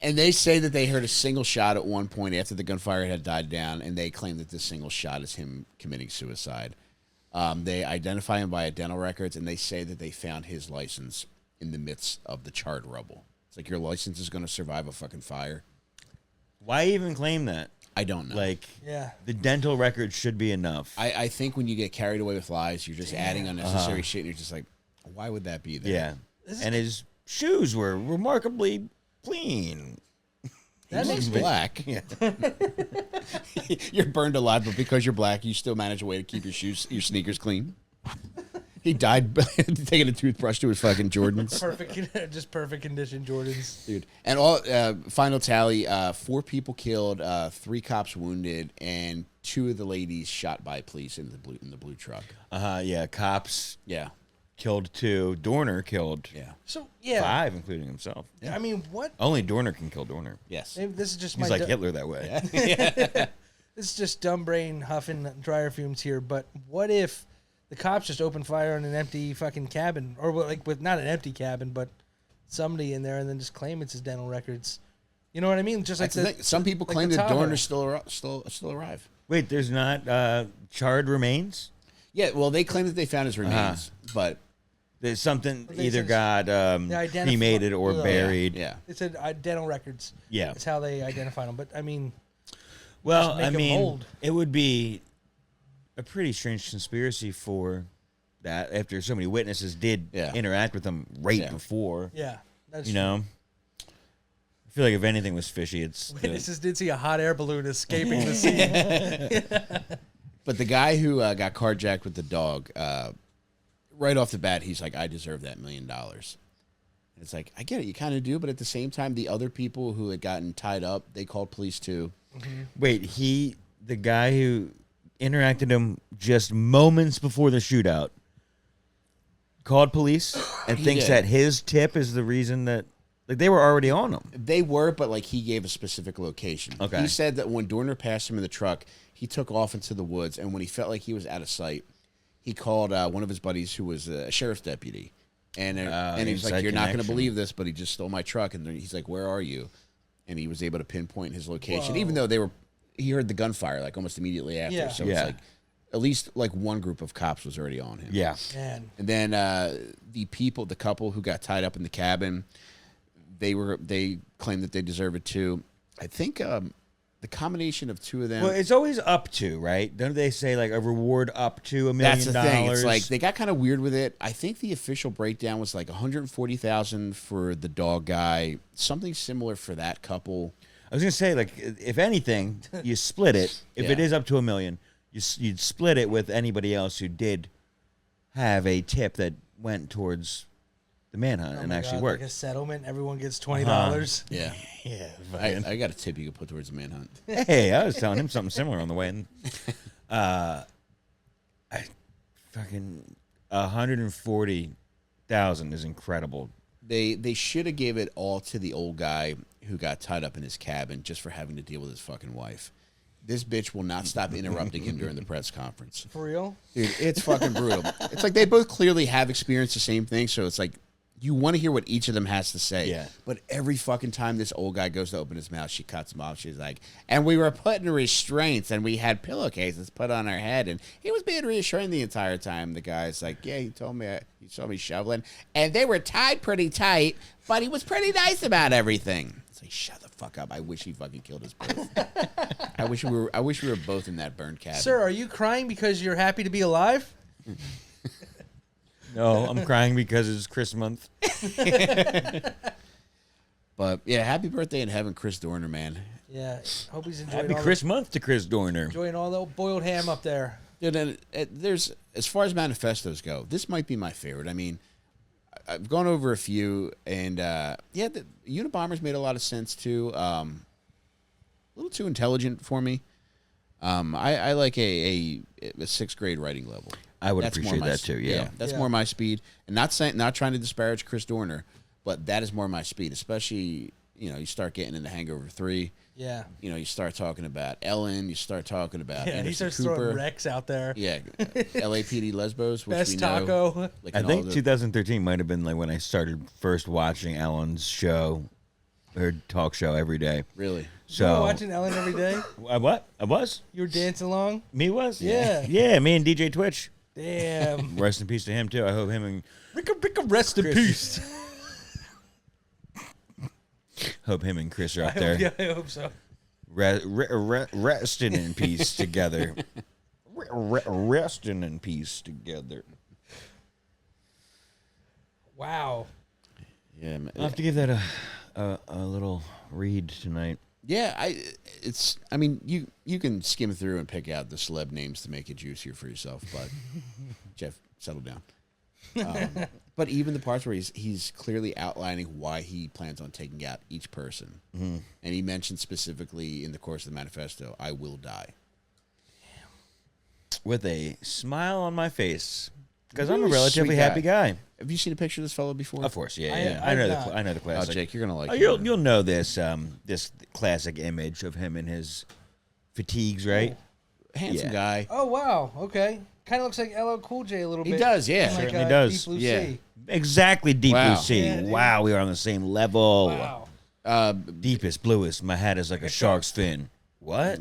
And they say that they heard a single shot at one point after the gunfire had died down, and they claim that this single shot is him committing suicide. They identify him by dental records, and they say that they found his license in the midst of the charred rubble. It's like, your license is going to survive a fucking fire. Why even claim that? I don't know. Like, Yeah. the dental record should be enough. I think when you get carried away with lies, you're just adding unnecessary shit, and you're just like, why would that be there? Yeah. and his shoes were remarkably clean. That makes He's me black. Yeah. You're burned alive, but because you're black, you still manage a way to keep your sneakers clean. He died taking a toothbrush to his fucking Jordans. perfect condition Jordans. Dude. And all final tally, 4 people killed, 3 cops wounded, and 2 of the ladies shot by police in the blue truck. Yeah, cops Yeah. killed 2. Dorner killed Yeah. So yeah, 5, including himself. I mean, what? Only Dorner can kill Dorner. Yes. Maybe this is just He's my like Hitler that way. This is just dumb brain huffing dryer fumes here. But what if the cops just open fire on an empty fucking cabin, or like with not an empty cabin, but somebody in there, and then just claim it's his dental records? You know what I mean? Just like That's the thing. Some people like claim the that Tahoe. Dorner's still alive. Wait, there's not charred remains? Yeah, well, they claim that they found his remains, but There's something But they either says- got cremated or Yeah. buried. yeah. It said dental records. Yeah. It's how they identified them. But I mean, Well, Just make I 'em mean, old. it would be a pretty strange conspiracy for that after so many witnesses did Yeah. interact with them right Yeah. before. yeah, that's You know? I feel like if anything was fishy, it's witnesses did see a hot air balloon escaping the scene. But the guy who got carjacked with the dog, right off the bat, he's like, I deserve that $1 million. And it's like, I get it, you kind of do, but at the same time, the other people who had gotten tied up, they called police too. Wait, the guy who interacted him just moments before the shootout called police and He thinks did. that his tip is the reason that like they were already on him. They were, but like he gave a specific location. Okay. He said that when Dorner passed him in the truck, he took off into the woods, and when he felt like he was out of sight, he called one of his buddies who was a sheriff's deputy. And he was like, inside you're not going to connection. believe this, but he just stole my truck. And he's like, where are you? And he was able to pinpoint his location, even though he heard the gunfire like almost immediately after. Yeah. So Yeah. it's like at least like one group of cops was already on him. Yeah. Man, And then the couple who got tied up in the cabin, they claimed that they deserve it too. I think the combination of 2 of them. Well, it's always up to, right? Don't they say like a reward up to $1 million? That's the thing. It's like they got kind of weird with it. I think the official breakdown was like $140,000 for the dog guy, something similar for that couple. I was gonna say, like, if anything, you split it. If it Yeah. is up to $1 million, you'd split it with anybody else who did have a tip that went towards the manhunt oh and my actually God, worked. like a settlement. Everyone gets $20. Yeah, Yeah, I got a tip you could put towards the manhunt. Hey, I was telling him something similar on the way in. I fucking 140,000 is incredible. They should have gave it all to the old guy who got tied up in his cabin just for having to deal with his fucking wife. This bitch will not stop interrupting him during the press conference. For real? Dude, it's fucking brutal. It's like they both clearly have experienced the same thing, so it's like you want to hear what each of them has to say. Yeah. But every fucking time this old guy goes to open his mouth, she cuts him off. She's like, and we were put in restraints, and we had pillowcases put on our head, and he was being reassuring the entire time. The guy's like, yeah, he saw me shoveling, and they were tied pretty tight, but he was pretty nice about everything. It's like, shut the fuck up. I wish he fucking killed us both. I wish we were both in that burned cabin. Sir, are you crying because you're happy to be alive? No, I'm crying because it's Chris month. But yeah, happy birthday in heaven, Chris Dorner, man. Yeah. Hope he's enjoying Happy all Chris month to Chris Dorner. enjoying all the boiled ham up there. Dude, and there's, as far as manifestos go, this might be my favorite. I mean, I've gone over a few, and yeah, the Unabomber's made a lot of sense too. A little too intelligent for me. I like a 6th grade writing level. I would That's more appreciate my that too. Yeah. that's Yeah. more my speed. And not trying to disparage Chris Dorner, but that is more my speed. Especially, you start getting into Hangover 3. Yeah. You start talking about Ellen. You start talking about Yeah, he Anderson starts Cooper. throwing Rex out there. Yeah, LAPD Lesbos, which Best we know. taco. Like I in think all the- 2013 might have been like when I started first watching Ellen's show, her talk show every day. Really? You were So watching Ellen every day? I what? I was? You were dancing along? Me was? Yeah. Yeah, me and DJ Twitch. Damn. Rest in peace to him too. I hope him and Ricka, rest in peace. Chris are up there. Yeah, I hope so. Resting in peace together. Resting in peace together. Wow. Yeah, I'll have to give that a little read tonight. yeah. I mean, you can skim through and pick out the celeb names to make it juicier for yourself. But Jeff, settle down. But even the parts where he's clearly outlining why he plans on taking out each person, and he mentioned specifically in the course of the manifesto, "I will die," with a smile on my face because I'm a Really relatively sweet happy guy. Have you seen a picture of this fellow before? Of course, yeah. I've I not. know the Oh, classic. Jake, you're gonna like. You'll know this this classic image of him in his fatigues, right? Handsome Yeah. guy. Oh wow, okay. Kind of looks like LL Cool J a little He bit. does, yeah. And like, Certainly does. Deep Blue Yeah. Sea. Exactly, deep Wow. blue sea. Yeah, dude. Wow, we are on the same level. Wow. Deepest, bluest. My hat is like a shark's fin. What?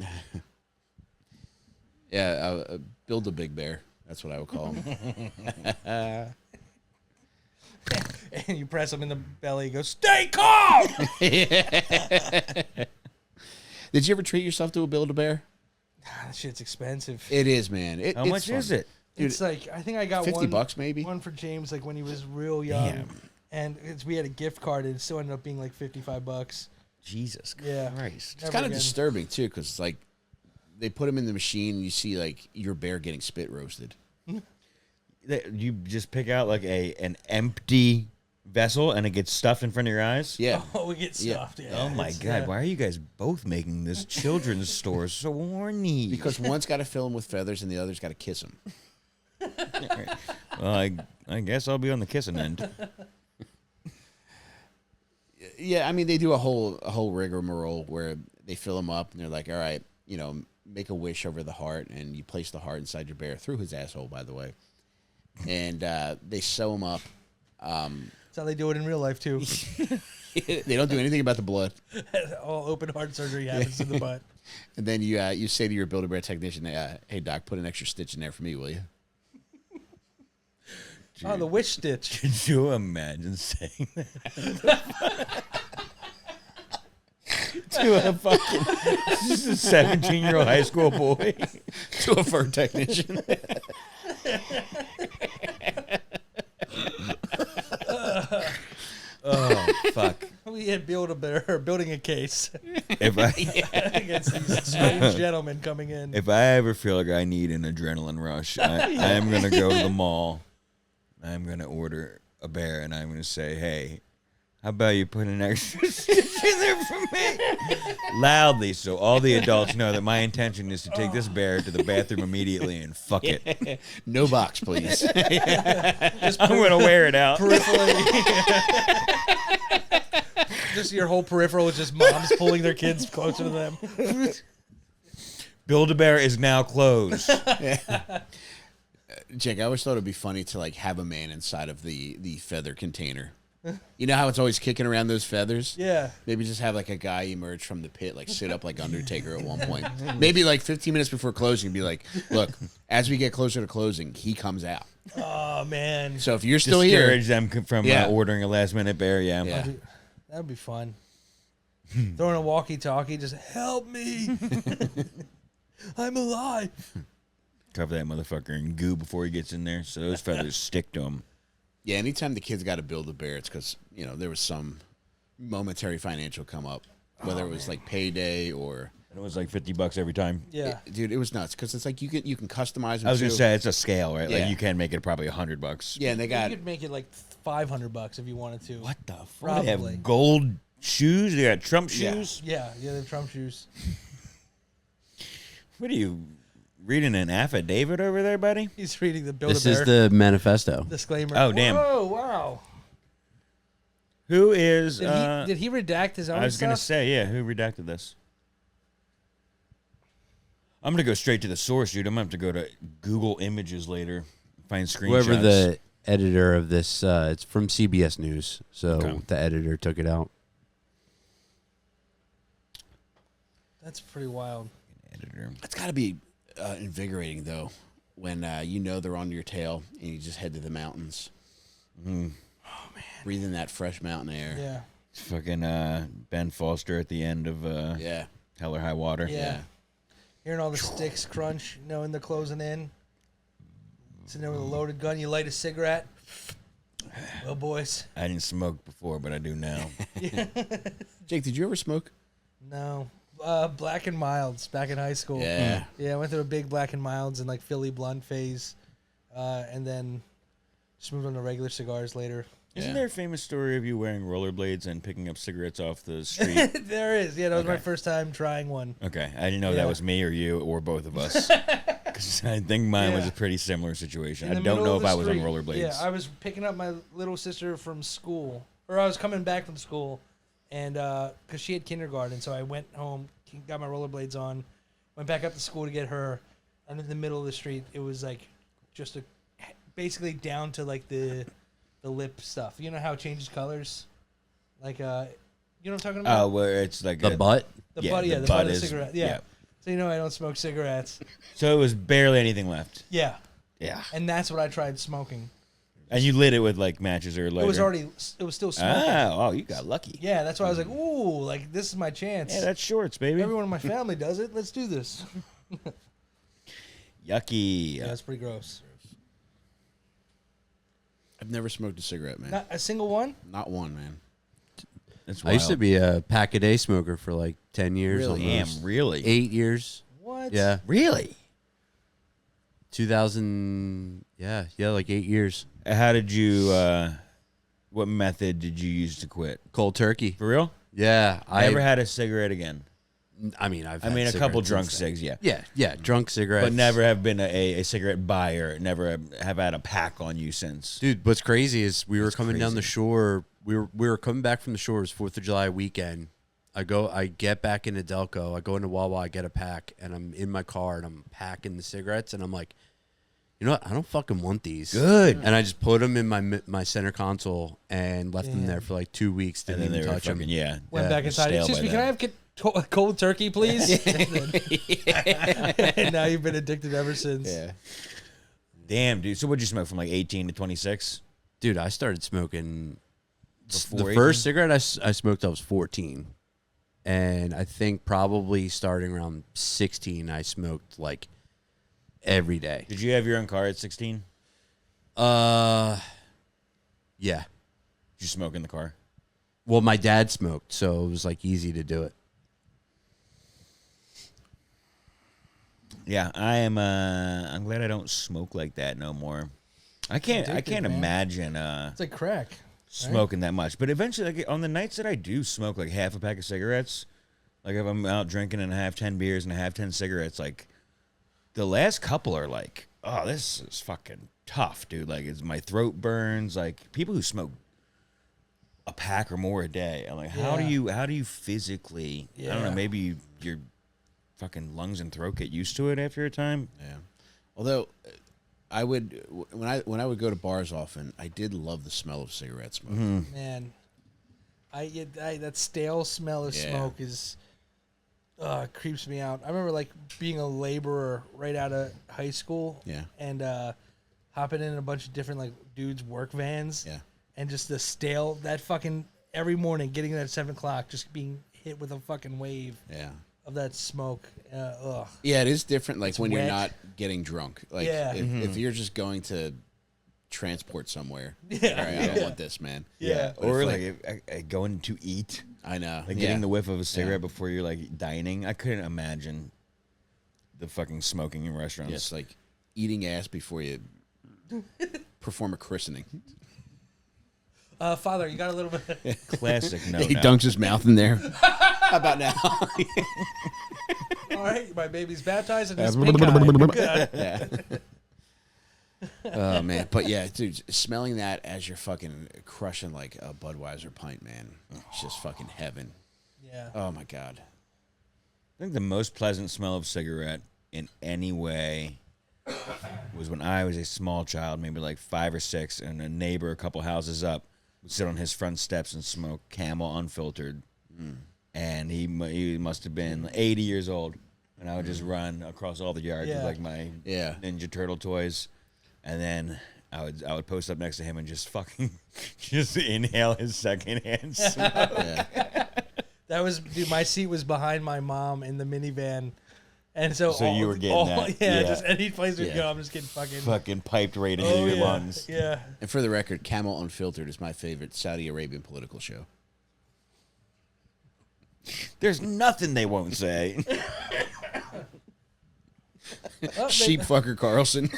Yeah, build a big bear. That's what I would call him. And you press him in the belly. He goes, "Stay calm." Did you ever treat yourself to a build a bear? That shit's expensive. It is, man. How much is it? Dude, It's like I think I got $50 maybe? one for James like when he was real young, Damn. and we had a gift card. And it still ended up being like $55. Jesus Yeah. Christ. It's kind of disturbing too, because it's like they put him in the machine, and you see like your bear getting spit roasted. You just pick out like an empty vessel and it gets stuffed in front of your eyes? Yeah, Oh, we get Yeah. stuffed. Yeah. Oh my It's, God! Why are you guys both making this children's store so horny? because one's got to fill him with feathers, and the other's got to kiss him. Well, I guess I'll be on the kissing end. Yeah, I mean they do a whole rigmarole where they fill him up, and they're like, "All right, make a wish over the heart," and you place the heart inside your bear through his asshole, by the way, and they sew him up. That's how they do it in real life too. They don't do anything about the blood. All open heart surgery happens in the butt. And then you say to your Build-A-Bear technician, "Hey doc, put an extra stitch in there for me, will you?" Oh, the wish stitch. Could you imagine saying that? To a fucking just a 17-year-old high school boy. To a fur technician. Oh fuck! We had building a case If I against these strange gentlemen coming in. if I ever feel like I need an adrenaline rush, I am gonna go to the mall. I'm gonna order a bear, and I'm gonna say, "Hey, how about you put an extra stitch in there for me?" Loudly, so all the adults know that my intention is to take this bear to the bathroom immediately and fuck it. No box, please. I'm gonna wear it out. Just your whole peripheral is just moms pulling their kids closer to them. Build-A-Bear is now closed. Jake, I always thought it'd be funny to like have a man inside of the feather container. You know how it's always kicking around those feathers? Yeah. Maybe just have like a guy emerge from the pit, like sit up like Undertaker at one point. Maybe like 15 minutes before closing, be like, "Look, as we get closer to closing, he comes out. Oh man. So if you're still here, Discourage them from Yeah. ordering a last-minute bear. Yeah. Yeah. That would be fun. Throwing a walkie-talkie, just help me. I'm alive. Cover that motherfucker in goo before he gets in there, so those feathers stick to him. yeah, anytime the kids got to build a bear, it's because there was some momentary financial come up, whether it was like payday or. And it was like $50 every time. Yeah. Dude, it was nuts because it's like you can customize them. I was gonna too. say it's a scale, right? Yeah. Like you can make it probably $100. Yeah, and they got You could make it like $500 if you wanted to. What the fuck? Probably. They have gold shoes. They got Trump Yeah. shoes. Yeah, the Trump shoes. What are you reading an affidavit over there, buddy? He's reading the This Build-A-Bear is the manifesto. disclaimer. Oh, damn. Whoa, wow. Who is? Did he redact his own I was gonna stuff? say, yeah. Who redacted this? I'm gonna go straight to the source, dude. I'm gonna have to go to Google Images later, find screenshots. Whoever the editor of this, it's from CBS News, so Okay. the editor took it out. That's pretty wild. editor. It's got to be invigorating though when they're on your tail and you just head to the mountains. Mm. Oh man, breathing that fresh mountain air. Yeah. Fucking Ben Foster at the end of Yeah. Hell or High Water. Yeah. Hearing all the sticks crunch, knowing they're closing in. Sitting there with a loaded gun, you light a cigarette. Well, boys. I didn't smoke before, but I do now. Jake, did you ever smoke? No. Black and Milds back in high school. Yeah. Yeah, I went through a big Black and Milds and like Philly Blunt phase. And then just moved on to regular cigars later. Isn't there a famous story of you wearing rollerblades and picking up cigarettes off the street? There is. Yeah, that was my first time trying one. Okay, I didn't know that was me or you or both of us. 'Cause I think mine was a pretty similar situation. I don't know if I was on rollerblades. Yeah, I was picking up my little sister from school, or I was coming back from school, and because she had kindergarten, so I went home, got my rollerblades on, went back up to school to get her, and in the middle of the street, it was like just basically down to like the lip stuff. You know how it changes colors, like you know what I'm talking about? Oh, where it's like The butt? The yeah, butt, the the butt butt of the is- cigarette. Yeah. So you know I don't smoke cigarettes. So it was barely anything left. Yeah. Yeah. And that's what I tried smoking. And you lit it with like matches or lighter. It was still smoking. Oh, you got lucky. Yeah, that's why I was like, ooh, like this is my chance. Yeah, that's shorts, baby. Everyone in my family does it. Let's do this. Yucky. Yeah, that's pretty gross. I've never smoked a cigarette, man. Not a single one? Not one, man. That's I used to wild. be a pack-a-day smoker for like 10 years. Really? Damn, Almost. really? 8 years. What? Yeah. Really? 2000, like 8 years. How did you, what method did you use to quit? Cold turkey. For real? Yeah. Never had a cigarette again. I've I had mean, a couple cigarettes drunk since then. cigs, yeah. Yeah, drunk cigarettes. But never have been a cigarette buyer. Never have had a pack on you since. Dude, what's crazy is we were coming down the crazy. shore. We were coming back from the shore. It was 4th of July weekend. I get back into Delco. I go into Wawa. I get a pack, and I'm in my car, and I'm packing the cigarettes, and I'm like, you know what? I don't fucking want these. Good. And I just put them in my center console and left them there for like 2 weeks. And Didn't then even they were touch them. fucking, yeah. Went Yeah, back inside. stale Excuse by me, can then. I have cold turkey, please? And now you've been addicted ever since. Yeah. Damn, dude. So what'd you smoke from like 18 to 26? Dude, I started smoking. Before The 18? first cigarette I smoked, I was 14. And I think probably starting around 16, I smoked like every day. Did you have your own car at 16? Yeah. Did you smoke in the car? Well, my dad smoked, so it was like easy to do it. Yeah, I'm glad I don't smoke like that no more. I can't Addicted, man. imagine It's like crack. smoking that much. But eventually, like on the nights that I do smoke like half a pack of cigarettes, like if I'm out drinking and I have 10 beers and I have 10 cigarettes, like the last couple are like, oh, this is fucking tough, dude. Like my throat burns. Like people who smoke a pack or more a day, I'm like, how do you physically? I don't know. Yeah. Maybe your fucking lungs and throat get used to it after a time. Yeah. Although I would when I would go to bars often, I did love the smell of cigarette smoke. Man, I that stale smell of Yeah. smoke creeps me out. I remember like being a laborer right out of high school. Yeah. And hopping in a bunch of different like dudes' work vans. Yeah. And just the stale that fucking every morning getting there at 7 o'clock, just being hit with a fucking wave Yeah. of that smoke. Ugh. Yeah, it is different. Like It's when you're wet. not getting drunk. Like Yeah. if you're just going to transport somewhere. Yeah. All right, I don't want this, man. Yeah. But Or if, like going to eat, I know. like yeah. getting the whiff of a cigarette before you're like dining. I couldn't imagine the fucking smoking in restaurants. Yes, like eating ass before you perform a christening. Father, you got a little bit. Classic. No, He no. dunks his mouth in there. How about now? All right, my baby's baptized in this pink eye. We're good. Yeah. Oh man, but yeah, dude, smelling that as you're fucking crushing like a Budweiser pint, man, it's just fucking heaven. Yeah. Oh my god. I think the most pleasant smell of cigarette in any way was when I was a small child, maybe like 5 or 6, and a neighbor a couple houses up would sit on his front steps and smoke Camel unfiltered. And he must have been 80 years old. And I would just run across all the yards with Yeah. like my Yeah. Ninja Turtle toys. And then I would post up next to him and just fucking just inhale his secondhand smoke. Yeah. That was, dude, my seat was behind my mom in the minivan And so you were getting that. Yeah, Yeah. just any place we Yeah. go, I'm just getting Fucking piped right into your yeah, lungs. Yeah. And for the record, Camel Unfiltered is my favorite Saudi Arabian political show. There's nothing they won't say. Sheep fucker Carlson.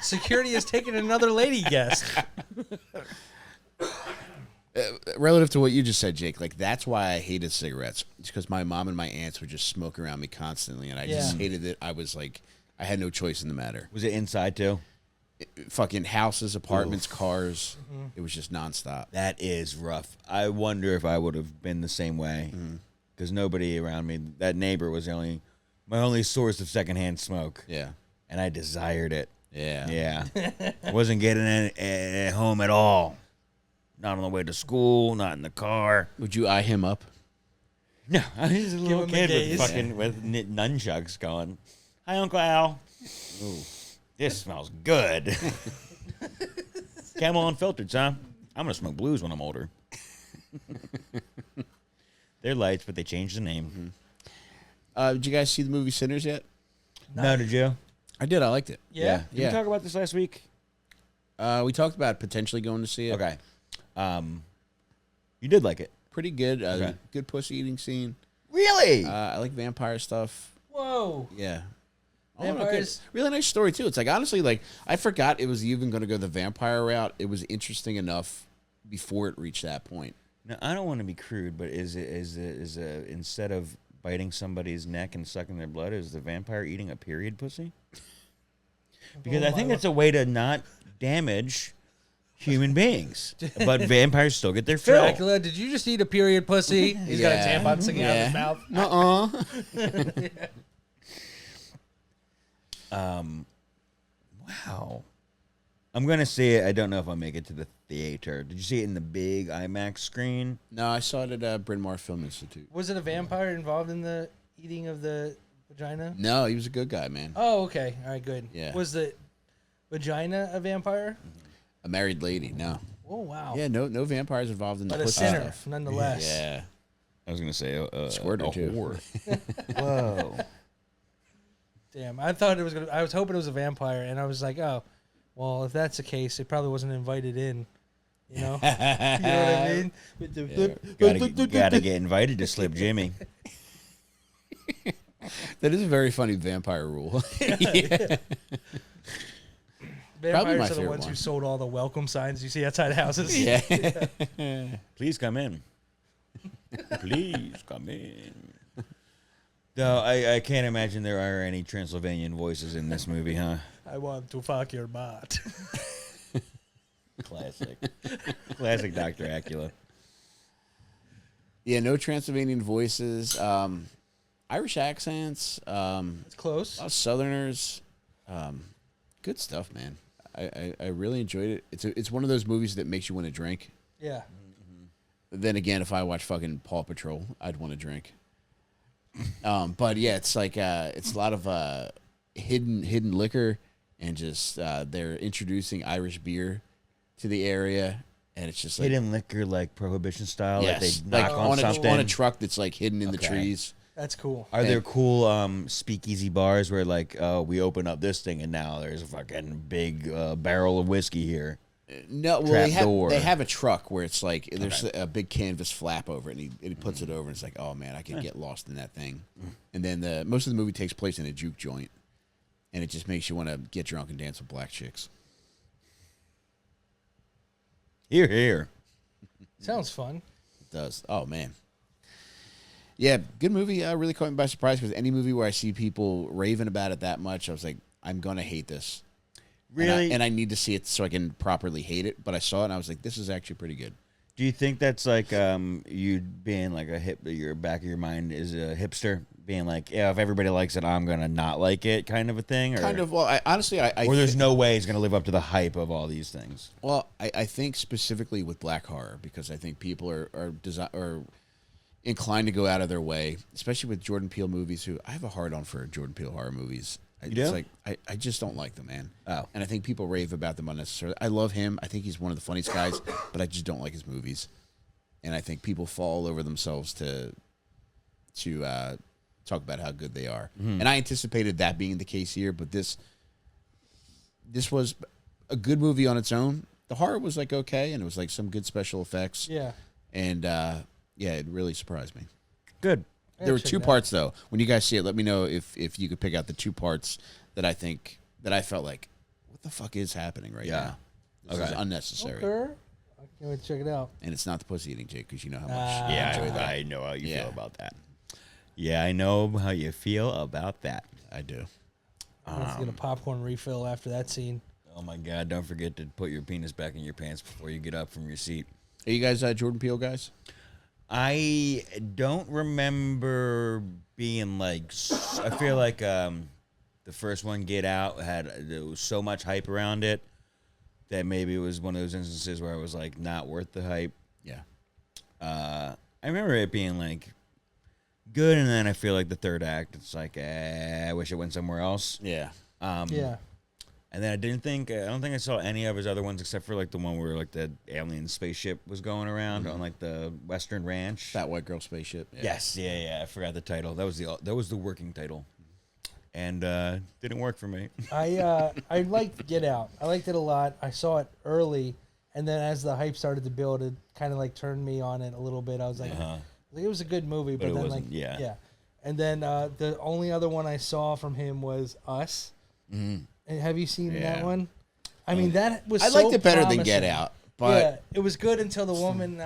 Security has taken another lady guest. Relative to what you just said, Jake, like that's why I hated cigarettes. It's because my mom and my aunts would just smoke around me constantly, and I just hated it. I was like, I had no choice in the matter. Was it inside too? Fucking houses, apartments, cars. It was just nonstop. That is rough. I wonder if I would have been the same way. Because nobody around me, that neighbor was my only source of secondhand smoke. Yeah. And I desired it. Yeah. Yeah. Wasn't getting it at home at all. Not on the way to school, not in the car. Would you eye him up? No, I was just a little him the kid gaze. with nunchucks going, "Hi, Uncle Al. Ooh, this smells good." Camel Unfiltered, son. I'm going to smoke blues when I'm older. They're lights, but they changed the name. Did you guys see the movie Sinners yet? No, did you? I did. I liked it. Yeah? Did we talk about this last week? We talked about potentially going to see it. Okay. You did like it. Pretty good. Okay. Good pussy eating scene. Really? I like vampire stuff. Whoa. Yeah. Vampires. Really nice story too. It's like honestly, like I forgot it was even going to go the vampire route. It was interesting enough before it reached that point. Now, I don't want to be crude, but is it instead of biting somebody's neck and sucking their blood, is the vampire eating a period pussy? Because I think it's a way to not damage human beings, but vampires still get their fill. Dracula, did you just eat a period pussy? He's got a tampon sticking out of his mouth. Wow. I'm gonna see it. I don't know if I'll make it to the theater. Did you see it in the big IMAX screen? No, I saw it at Bryn Mawr Film Institute. Was it a vampire involved in the eating of the vagina? No, he was a good guy, man. Oh, okay. All right, good. Yeah. Was the vagina a vampire? A married lady. No. Oh, wow. Yeah, no vampires involved in But the a pussy sinner, stuff. nonetheless. Yeah. I was gonna say Squirter, too. whore. Whoa. Damn, I thought it was gonna. I was hoping it was a vampire, and I was like, oh, well, if that's the case, it probably wasn't invited in. You know, you know what I mean? Gotta get invited to Slip Jimmy. That is a very funny vampire rule. Yeah. Probably Vampires my are the favorite ones who one. sold all the welcome signs you see outside houses. Yeah. Please come in. Please come in. No, I can't imagine there are any Transylvanian voices in this movie, huh? I want to fuck your butt. Classic. Classic Dr. Acula. Yeah, no Transylvanian voices. Irish accents. It's close. A lot of Southerners. Good stuff, man. I really enjoyed it. It's one of those movies that makes you want to drink. Yeah. Then again, if I watch fucking Paw Patrol, I'd want to drink. But yeah, it's like it's a lot of hidden liquor, and just they're introducing Irish beer to the area, and it's just like Hidden liquor, like Prohibition style, yes, like they knock on on something. a truck that's like hidden in the Okay. trees. That's cool. Are there cool speakeasy bars where like we open up this thing and now there's a fucking big barrel of whiskey here? No, well Trap door. they have a truck where it's like there's a big canvas flap over it, and he puts it over, and it's like, oh man, I could get lost in that thing. And then most of the movie takes place in a juke joint, and it just makes you want to get drunk and dance with black chicks. Here, here. Sounds fun. It does. Oh man. Yeah, good movie. Really caught me by surprise, because any movie where I see people raving about it that much, I was like, I'm gonna hate this. Really? And I need to see it so I can properly hate it. But I saw it and I was like, this is actually pretty good. Do you think that's like you being like a your back of your mind is a hipster, being like, yeah, if everybody likes it, I'm gonna not like it, kind of a thing? Or, Kind of. Well, honestly, or there's no way it's gonna live up to the hype of all these things. Well, I think specifically with black horror, because I think people are inclined to go out of their way, especially with Jordan Peele movies. Who I have a hard on for Jordan Peele horror movies. You do? It's like I just don't like them, man. Oh. And I think people rave about them unnecessarily. I love him. I think he's one of the funniest guys, but I just don't like his movies. And I think people fall over themselves to talk about how good they are. And I anticipated that being the case here, but this was a good movie on its own. The horror was like okay, and it was like some good special effects. Yeah. And it really surprised me. Good. There were two parts though. When you guys see it, let me know if you could pick out the two parts that I felt like, what the fuck is happening right now? This is unnecessary. Okay. I can't wait to check it out. And it's not the pussy eating, Jake, because you know how much. I know how you feel about that. Yeah, I know how you feel about that. I do. Let's get a popcorn refill after that scene. Oh my God! Don't forget to put your penis back in your pants before you get up from your seat. Are you guys Jordan Peele guys? I don't remember being like. I feel like the first one, Get Out, there was so much hype around it that maybe it was one of those instances where I was like, not worth the hype. Yeah. I remember it being like good, and then I feel like the third act, it's like, I wish it went somewhere else. Yeah. Yeah. And then I don't think I saw any of his other ones except for like the one where like the alien spaceship was going around on like the Western Ranch. Fat white girl spaceship. Yeah. Yes, yeah. I forgot the title. That was the working title, and didn't work for me. I liked Get Out. I liked it a lot. I saw it early, and then as the hype started to build, it kind of like turned me on it a little bit. I was like, it was a good movie, but it then wasn't, like yeah. And then the only other one I saw from him was Us. Mm-hmm. And have you seen that one? I mean, that was. I so liked it better promising. than Get Out, but yeah, it was good until the woman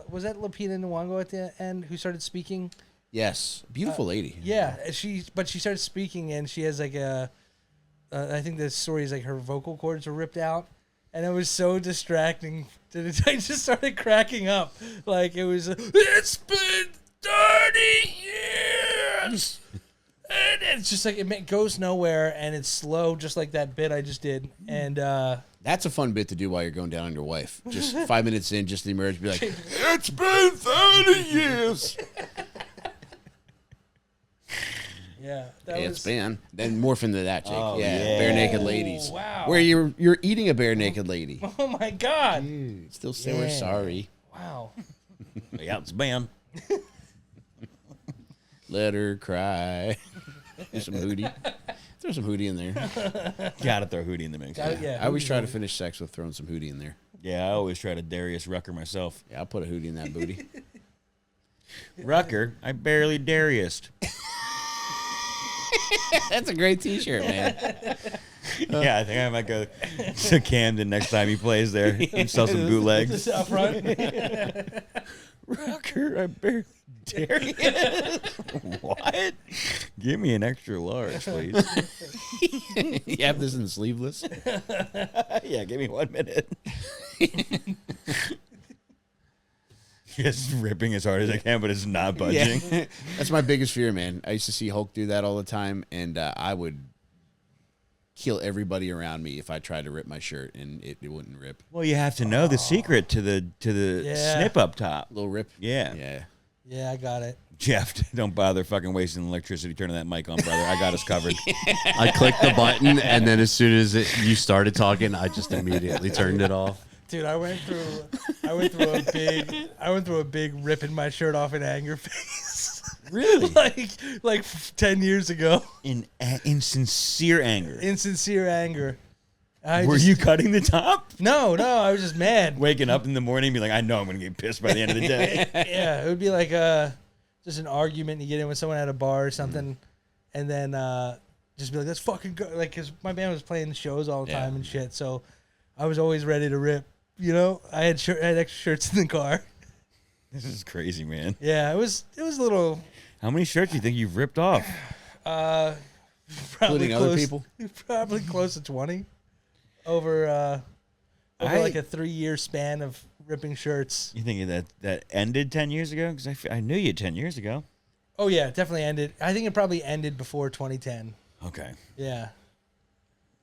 was that Lupita Nyong'o at the end who started speaking. yes, beautiful lady. Yeah, she started speaking and she has like I think the story is like her vocal cords were ripped out, and it was so distracting. I just started cracking up, like it was. It's been 30 years. And it's just like it goes nowhere, and it's slow, just like that bit I just did. And That's a fun bit to do while you're going down on your wife. Just 5 minutes in, just emerge, be like, "It's been 30 years." yeah, It's been. Then morph into that, Jake. Oh, yeah, bare naked ladies. Wow. Where you're eating a bare naked lady. Oh my God! Still say we're sorry. Wow. Yeah, it's banned. Let her cry. There's some Hootie. Throw some Hootie in there. Gotta throw Hootie in the mix. Yeah. I always try to finish sex with throwing some Hootie in there. Yeah, I always try to Darius Rucker myself. Yeah, I'll put a Hootie in that booty. Rucker, I barely Dariused. That's a great T-shirt, man. Yeah, I think I might go to Camden next time he plays there and sell some bootlegs. Just out front. Rucker, I barely Darius. What? Give me an extra large, please. You have this in sleeveless? Yeah, give me 1 minute. Just ripping as hard as I can, but it's not budging. Yeah. That's my biggest fear, man. I used to see Hulk do that all the time, and I would kill everybody around me if I tried to rip my shirt, and it wouldn't rip. Well, you have to know the secret to the Yeah. snip up top. Little rip. Yeah. Yeah. Yeah, I got it. Jeff, don't bother fucking wasting electricity turning that mic on, brother. I got us covered. I clicked the button, and then as soon as you started talking, I just immediately turned it off. Dude, I went through a big ripping my shirt off in anger phase. Really? like 10 years ago. In sincere anger. In sincere anger. Were you cutting the top? No, I was just mad. Waking up in the morning and be like, I know I'm going to get pissed by the end of the day. Yeah, it would be like just an argument you get in with someone at a bar or something, and then just be like, let's fucking go. Like, because my band was playing shows all the time and shit, so I was always ready to rip. You know, I had extra shirts in the car. This is crazy, man. Yeah, it was a little. How many shirts do you think you've ripped off? Probably Including other people? Probably close to 20 over like a 3-year span of ripping shirts. You think that ended 10 years ago? Because I knew you 10 years ago. Oh yeah, it definitely ended. I think it probably ended before 2010. Okay. Yeah.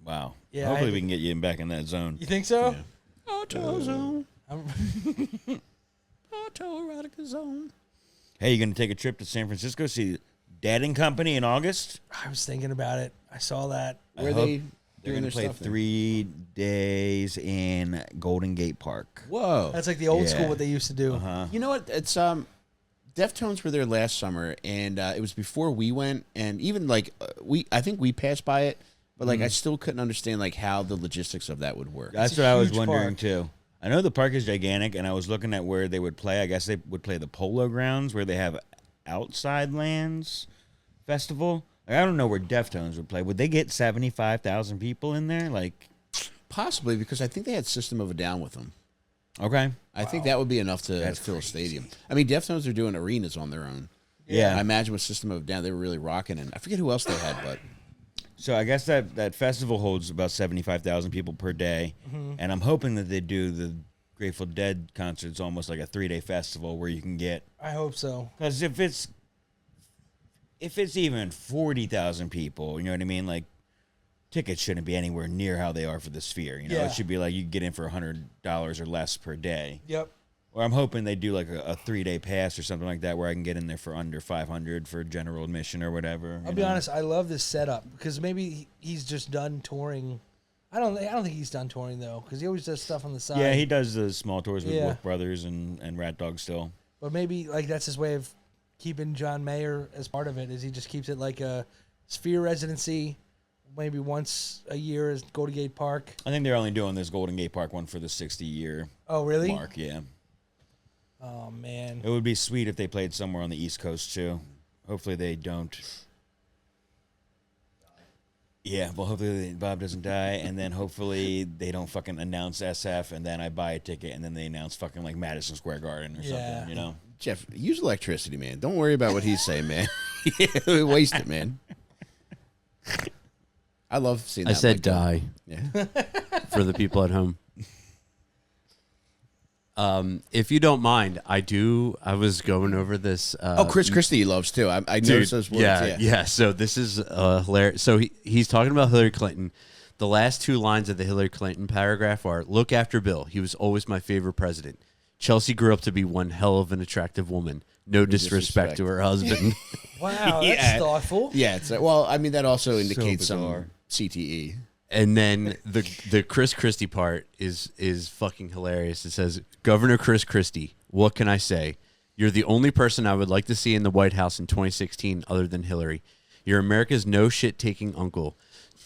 Wow. Yeah, Hopefully we can get you back in that zone. You think so? Yeah. AutoZone. I'm- Autoerotica zone. Hey, you going to take a trip to San Francisco, see Dad and Company in August? I was thinking about it. I saw that. Where I they hope They're doing going to their play stuff there? 3 days in Golden Gate Park. Whoa. That's like the old Yeah. school what they used to do. Uh-huh. You know what? It's Deftones were there last summer, and it was before we went, and even like I think we passed by it, but like I still couldn't understand like how the logistics of that would work. That's It's a what I was huge wondering park. too. I know the park is gigantic, and I was looking at where they would play. I guess they would play the Polo Grounds, where they have Outside Lands Festival. Like, I don't know where Deftones would play. Would they get 75,000 people in there? Like, Possibly because I think they had System of a Down with them. okay, I think that would be enough to That's fill crazy. a stadium. I mean, Deftones are doing arenas on their own. yeah. I imagine with System of a Down, they were really rocking, and I forget who else they had, but So I guess that festival holds about 75,000 people per day, and I'm hoping that they do the Grateful Dead concerts almost like a 3-day festival where you can get. I hope so. Because if it's even 40,000 people, you know what I mean? Like, tickets shouldn't be anywhere near how they are for the Sphere. You know, Yeah. it should be like you can get in for $100 or less per day. Yep. Or I'm hoping they do like a 3-day pass or something like that where I can get in there for under $500 for general admission or whatever. I'll be honest. I love this setup because maybe he's just done touring. I don't think he's done touring though because he always does stuff on the side. Yeah, he does the small tours with Yeah. Wolf Brothers and Rat Dog still. But maybe like that's his way of keeping John Mayer as part of it. Is he just keeps it like a Sphere residency, maybe once a year is Golden Gate Park. I think they're only doing this Golden Gate Park one for the 60-year Oh really? mark, yeah. Oh man. It would be sweet if they played somewhere on the East Coast too. Hopefully they don't. Yeah, well, hopefully Bob doesn't die, and then hopefully they don't fucking announce SF, and then I buy a ticket, and then they announce fucking like Madison Square Garden or Yeah. something, you know? Jeff, use electricity, man. Don't worry about what he's saying, man. Yeah, waste it, man. I love seeing that. I said mic go. die Yeah. for the people at home. If you don't mind, I was going over this. Oh, Chris Christie he loves too. I noticed those words. Yeah. So this is hilarious. So he's talking about Hillary Clinton. The last two lines of the Hillary Clinton paragraph are, "Look after Bill. He was always my favorite president. Chelsea grew up to be one hell of an attractive woman. No disrespect to her husband." Wow, that's Yeah. thoughtful. Yeah, it's like, well, I mean that also indicates bizarre. some CTE. And then the Chris Christie part is fucking hilarious. It says, "Governor Chris Christie, what can I say? You're the only person I would like to see in the White House in 2016 other than Hillary. You're America's no shit-taking uncle.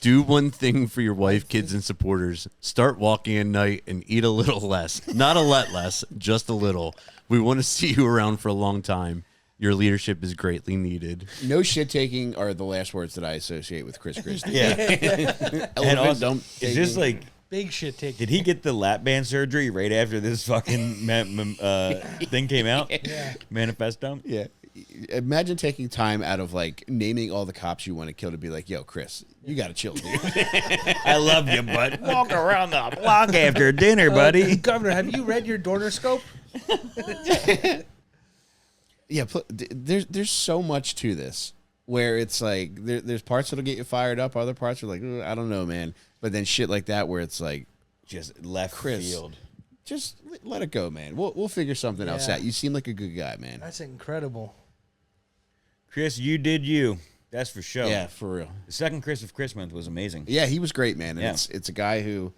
Do one thing for your wife, kids, and supporters. Start walking at night and eat a little less. Not a lot less, just a little. We want to see you around for a long time. Your leadership is greatly needed." No shit taking are the last words that I associate with Chris Christie. Yeah. Elephant And also, dump is this taking. like, Big shit take. did he get the lap band surgery right after this fucking thing came out? Yeah. Manifesto? Yeah. Imagine taking time out of like naming all the cops you want to kill to be like, yo, Chris, you got to chill, dude. I love you, bud. Walk around the block after dinner, buddy. Governor, have you read your Dorner scope? Yeah, there's so much to this where it's like there's parts that'll get you fired up, other parts are like, I don't know, man. But then shit like that where it's like, Just left Chris. field. just let it go, man. We'll figure something else Yeah. out. You seem like a good guy, man. That's incredible. Chris, you did you. That's for sure. Yeah, for real. The second Chris of Chris month was amazing. Yeah, he was great, man. And Yeah. it's a guy who,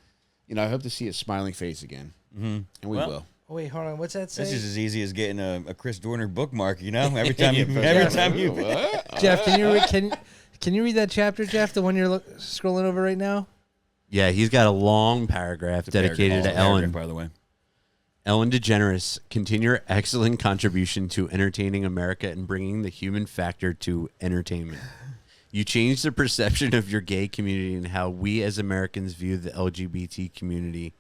I hope to see his smiling face again. Mm-hmm. And we Well, will. Oh, wait, hold on. What's that say? This is as easy as getting a Chris Dorner bookmark, you know? Every time you What? Jeff, can you read that chapter, Jeff? The one you're scrolling over right now? Yeah, he's got a long paragraph dedicated to Ellen. by the way. Ellen DeGeneres, continue your excellent contribution to entertaining America and bringing the human factor to entertainment. You changed the perception of your gay community and how we as Americans view the LGBT community.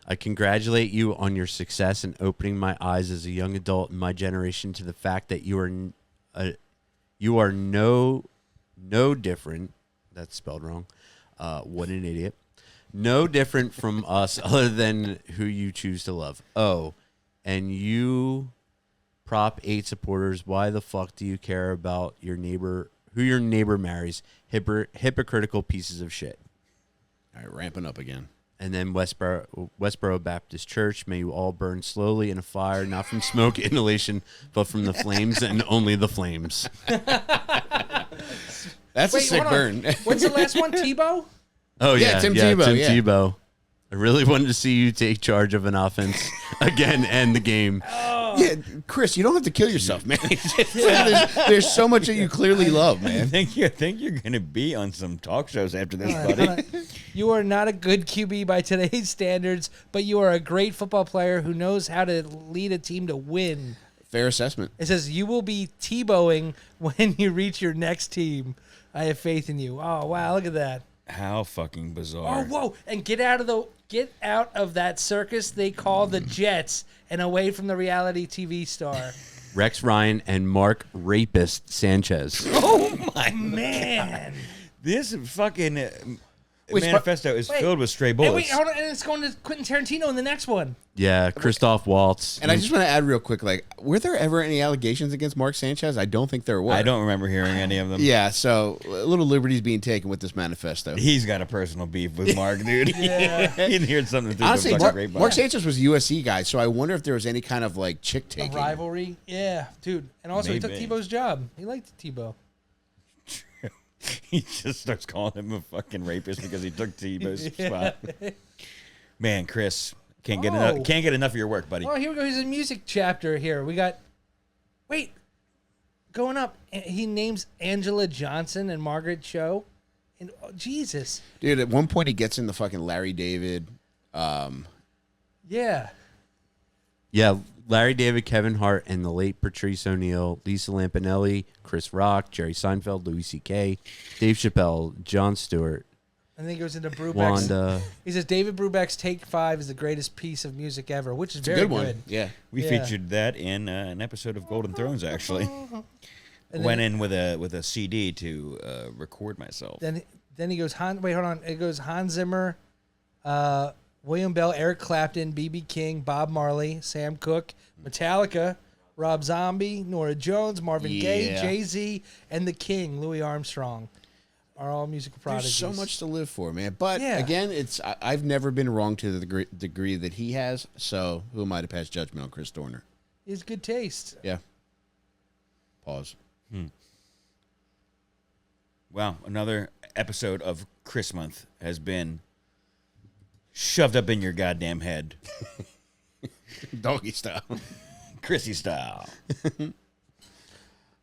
I congratulate you on your success in opening my eyes as a young adult in my generation to the fact that you are no different. That's spelled wrong. What an idiot. No different from us other than who you choose to love. Oh, and you Prop 8 supporters, why the fuck do you care about your neighbor, who your neighbor marries? Hypocritical pieces of shit. All right, ramping up again. And then Westboro Baptist Church, may you all burn slowly in a fire, not from smoke inhalation, but from the flames and only the flames. That's a Wait, sick hold burn. on. What's the last one? Tebow? Oh, Yeah, Tim Tebow, Tim yeah. Tebow. I really wanted to see you take charge of an offense again and the game. Yeah, Chris, you don't have to kill yourself, man. there's so much that you clearly love, I man. think you're gonna be on some talk shows after this, Hold buddy. on. You are not a good QB by today's standards, but you are a great football player who knows how to lead a team to win. Fair assessment. It says you will be Tebowing when you reach your next team. I have faith in you. Oh wow, look at that. How fucking Oh bizarre! whoa! And get out of that circus they call the Jets and away from the reality TV star. Rex Ryan and Mark Rapist Sanchez. Oh my Man. This fucking Wait, manifesto is wait. filled with stray And bullets. wait, hold on, and it's going to Quentin Tarantino in the next one. Yeah, Christoph Waltz. And I just want to add real quick, like, were there ever any allegations against Mark Sanchez? I don't think there were. I don't remember hearing any of them. Yeah, so little liberties being taken with this manifesto. He's got a personal beef with Mark, dude. Yeah. He heard something through Honestly, the fucking grapevine. Mark Sanchez was a USC guy, so I wonder if there was any kind of like chick A taking. rivalry. Yeah, dude. And also he took Maybe. Tebow's job. He liked Tebow. He just starts calling him a fucking rapist because he took Tebow's spot. Man, Chris, can't get enough of your work, buddy. Oh, here we go. Here's a music chapter here. We got, going up. He names Angela Johnson and Margaret Cho. And oh, Jesus. Dude, at one point he gets in the fucking Larry David. Yeah. Yeah, Larry David, Kevin Hart, and the late Patrice O'Neill, Lisa Lampanelli, Chris Rock, Jerry Seinfeld, Louis C.K., Dave Chappelle, Jon Stewart, And then he goes into Brubeck's. Wanda. He says David Brubeck's Take 5 is the greatest piece of music ever, which is It's a very good one. Yeah. We Yeah. featured that in an episode of Golden Thrones, actually. And Went then- in with a CD to record myself. Then he goes wait, hold on. It goes Hans Zimmer, William Bell, Eric Clapton, B.B. King, Bob Marley, Sam Cooke, Metallica, Rob Zombie, Norah Jones, Marvin Gaye, Yeah. Jay-Z, and the King, Louis Armstrong, are all musical prodigies. There's so much to live for, man. But Yeah. again, I've never been wrong to the degree that he has. So who am I to pass judgment on Chris Dorner? He has good taste. Yeah. Pause. Wow, another episode of Chris Month has been shoved up in your goddamn head. Doggy style. Chrissy style.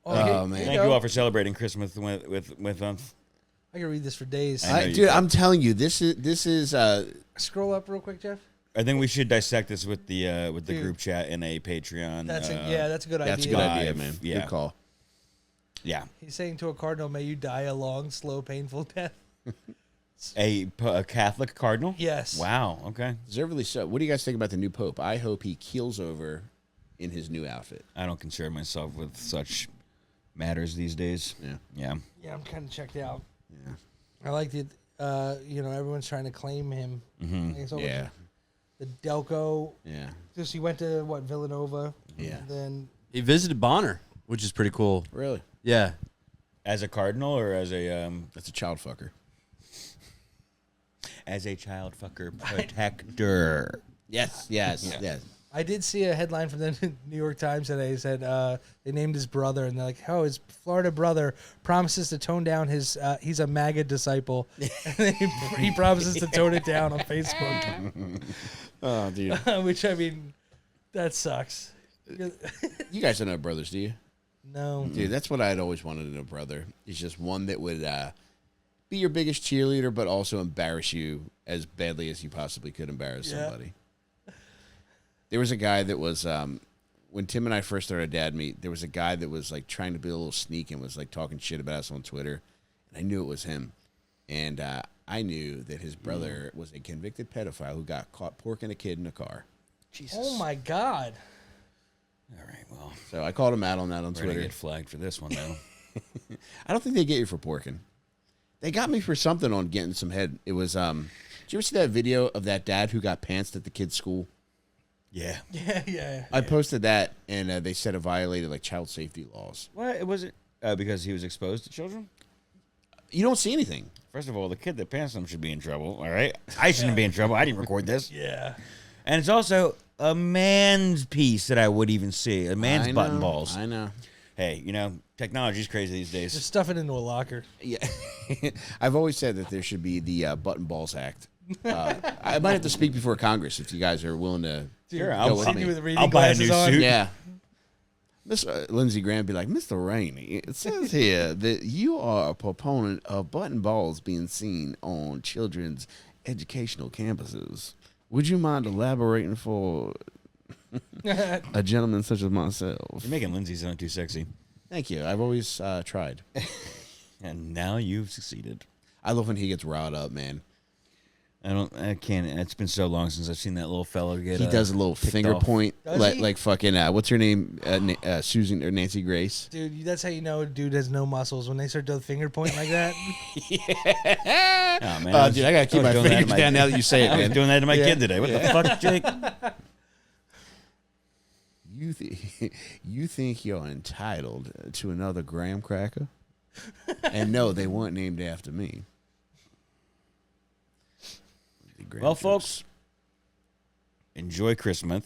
Oh, man. here Thank go. you all for celebrating Christmas with us. I can read this for days. I know you Dude, can. I'm telling you, this is Scroll up real quick, Jeff. I think we should dissect this with the Dude. group chat in a Patreon. That's a good that's a idea. good idea, Live, man. yeah. Good call. Yeah, He's saying to a cardinal, "May you die a long, slow, painful death." a Catholic cardinal. Yes. Wow. Okay. Deservedly so. What do you guys think about the new pope? I hope he keels over in his new outfit. I don't concern myself with such matters these days. Yeah. Yeah. Yeah, I'm kind of checked out. Yeah. I like it. Everyone's trying to claim him. It's all Yeah. The Delco. Yeah. Just he went to Villanova. Yeah. Then He visited Bonner, which is pretty cool. Really? Yeah. As a cardinal or as a That's a child fucker. child fucker protector. Yes. Yes. Yeah. Yes. I did see a headline from the New York Times today. It said they named his brother, and they're like, "Oh, his Florida brother promises to tone down his. He's a MAGA disciple. And he promises to tone it down on Facebook." Oh, dude. Which I mean, that sucks. You guys don't know brothers, do you? No. Dude, that's what I'd always wanted in a brother. He's just one that would be your biggest cheerleader, but also embarrass you as badly as you possibly could embarrass Yeah. somebody. There was a guy that was, when Tim and I first started Dad Meet, there was a guy that was like trying to be a little sneak and was like talking shit about us on Twitter. And I knew it was him. And I knew that his brother was a convicted pedophile who got caught porking a kid in a car. Jesus. Oh my God. All right. Well, So I called him out on that on we're gonna Twitter. get flagged for this one though. I don't think they get you for porking. They got me for something on getting some head. It was, did you ever see that video of that dad who got pantsed at the kid's school? Yeah. Yeah. I posted that, and they said it violated like child safety laws. What was it? Because he was exposed to children. You don't see anything. First of all, the kid that passed him should be in trouble. All right, I shouldn't be in trouble. I didn't record this. Yeah. And it's also a man's piece that I would even see. A man's button balls. I know. Hey, technology's crazy these days. Just stuff it into a locker. Yeah, I've always said that there should be the button balls act. I might have to speak before Congress if you guys are willing to. Sure, go I'll, with See me. me with the reading I'll buy a glasses new on. suit. Yeah. Miss Lindsey Graham be like, Mr. Rainey, it says here that you are a proponent of button balls being seen on children's educational campuses. Would you mind elaborating for a gentleman such as myself? You're making Lindsay sound too sexy. Thank you. I've always tried. And now you've succeeded. I love when he gets riled up, man. I can't. It's been so long since I've seen that little fellow get. He does a little picked finger off. point, Does he? like fucking, what's her name? Susan or Nancy Grace. Dude, that's how you know a dude has no muscles when they start doing finger point like that. Oh, man, Dude, I gotta keep my doing that to fingers down now that you say it, I was man. doing that to my Yeah. kid today. What the fuck, Jake? You think you're entitled to another graham cracker? And no, they weren't named after me. Well, folks, enjoy Christmas,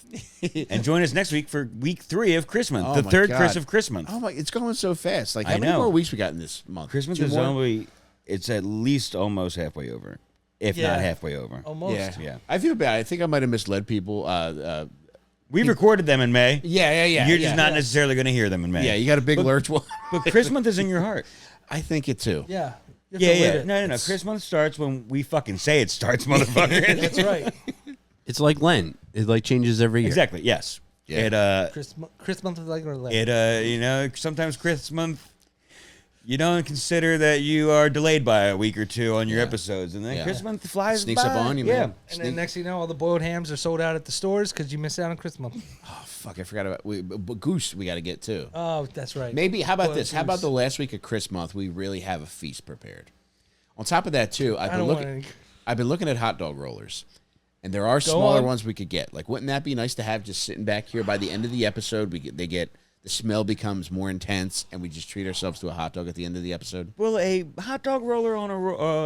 and join us next week for week 3 of Christmas, Oh the my third God. Chris of Christmas. Oh my, it's going so fast. Like, I how many know. more weeks we got in this month? Christmas 2 is more? only, it's at least almost halfway over, if Yeah. not halfway over. Almost. Yeah. Yeah. I feel bad. I think I might have misled people. We recorded them in May. Yeah. You're just not necessarily going to hear them in May. Yeah, you got a big lurch one. But Christmas is in your heart. I think it too. Yeah. You have Yeah, to live yeah. it. No. Christmas starts when we fucking say it starts, motherfucker. That's right. It's like Lent. It like changes every year. Exactly. Yes. Yeah. Christmas is like a leg. Sometimes Christmas, you don't consider that you are delayed by a week or 2 on your episodes, and then Yeah. Christmas flies Sneaks by. up on you, yeah. man. And then next thing you know, all the boiled hams are sold out at the stores because you missed out on Christmas. Oh, fuck, I forgot about but Goose we got to get too. Oh, that's right. Maybe, how about Boiled this? How about goose. the last week of Christmas month, we really have a feast prepared. On top of that, too, I don't want any. I've been looking at hot dog rollers, and there are smaller ones we could get. Like, wouldn't that be nice to have just sitting back here by the end of the episode? The smell becomes more intense, and we just treat ourselves to a hot dog at the end of the episode. Will a hot dog roller on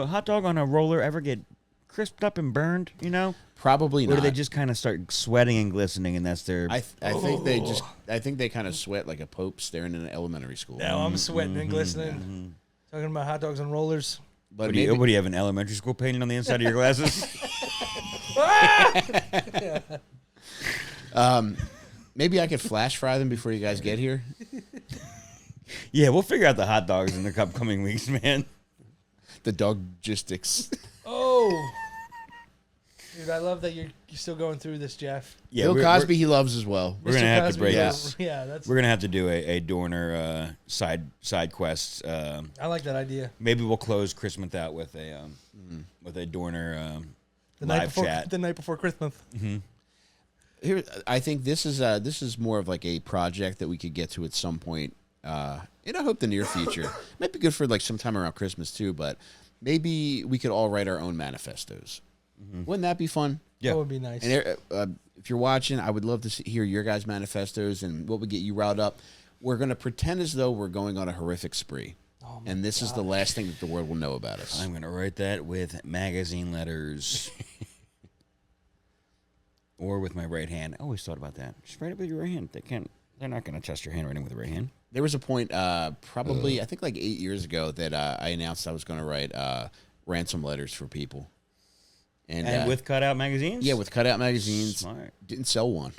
hot dog on a roller ever get crisped up and burned? You know, Probably or not. do they just kind of start sweating and glistening, and that's their? I think they kind of sweat like a pope staring in an elementary school. Now I'm sweating and glistening. Talking about hot dogs and rollers. But what, maybe, do you have an elementary school painting on the inside of your glasses? maybe I could flash fry them before you guys get here. Yeah, we'll figure out the hot dogs in the upcoming weeks, man. The dog logistics. Oh. Dude, I love that you're still going through this, Jeff. Yeah, Bill we're- Cosby, he loves as well. We're gonna Mr. have to Cosby, break yeah. this. Yeah, that's. We're gonna have to do a Dorner side quest. I like that idea. Maybe we'll close Christmas out with a Dorner live chat. The night before Christmas. Here, I think this is more of like a project that we could get to at some point. And I hope the near future. Might be good for like sometime around Christmas too. But maybe we could all write our own manifestos. Wouldn't that be fun? Yeah. That would be nice. And if you're watching, I would love to hear your guys' manifestos and what would get you riled up. We're going to pretend as though we're going on a horrific spree. Oh And this is the last thing that the world will know about us. I'm gonna write that with magazine letters. Or with my right hand. I always thought about that. Just write it with your right hand. They're not gonna test your handwriting with the right hand. There was a point, probably, I think like 8 years ago, that I announced I was going to write ransom letters for people. And with cutout magazines? Yeah, with cutout magazines. Smart. Didn't sell one.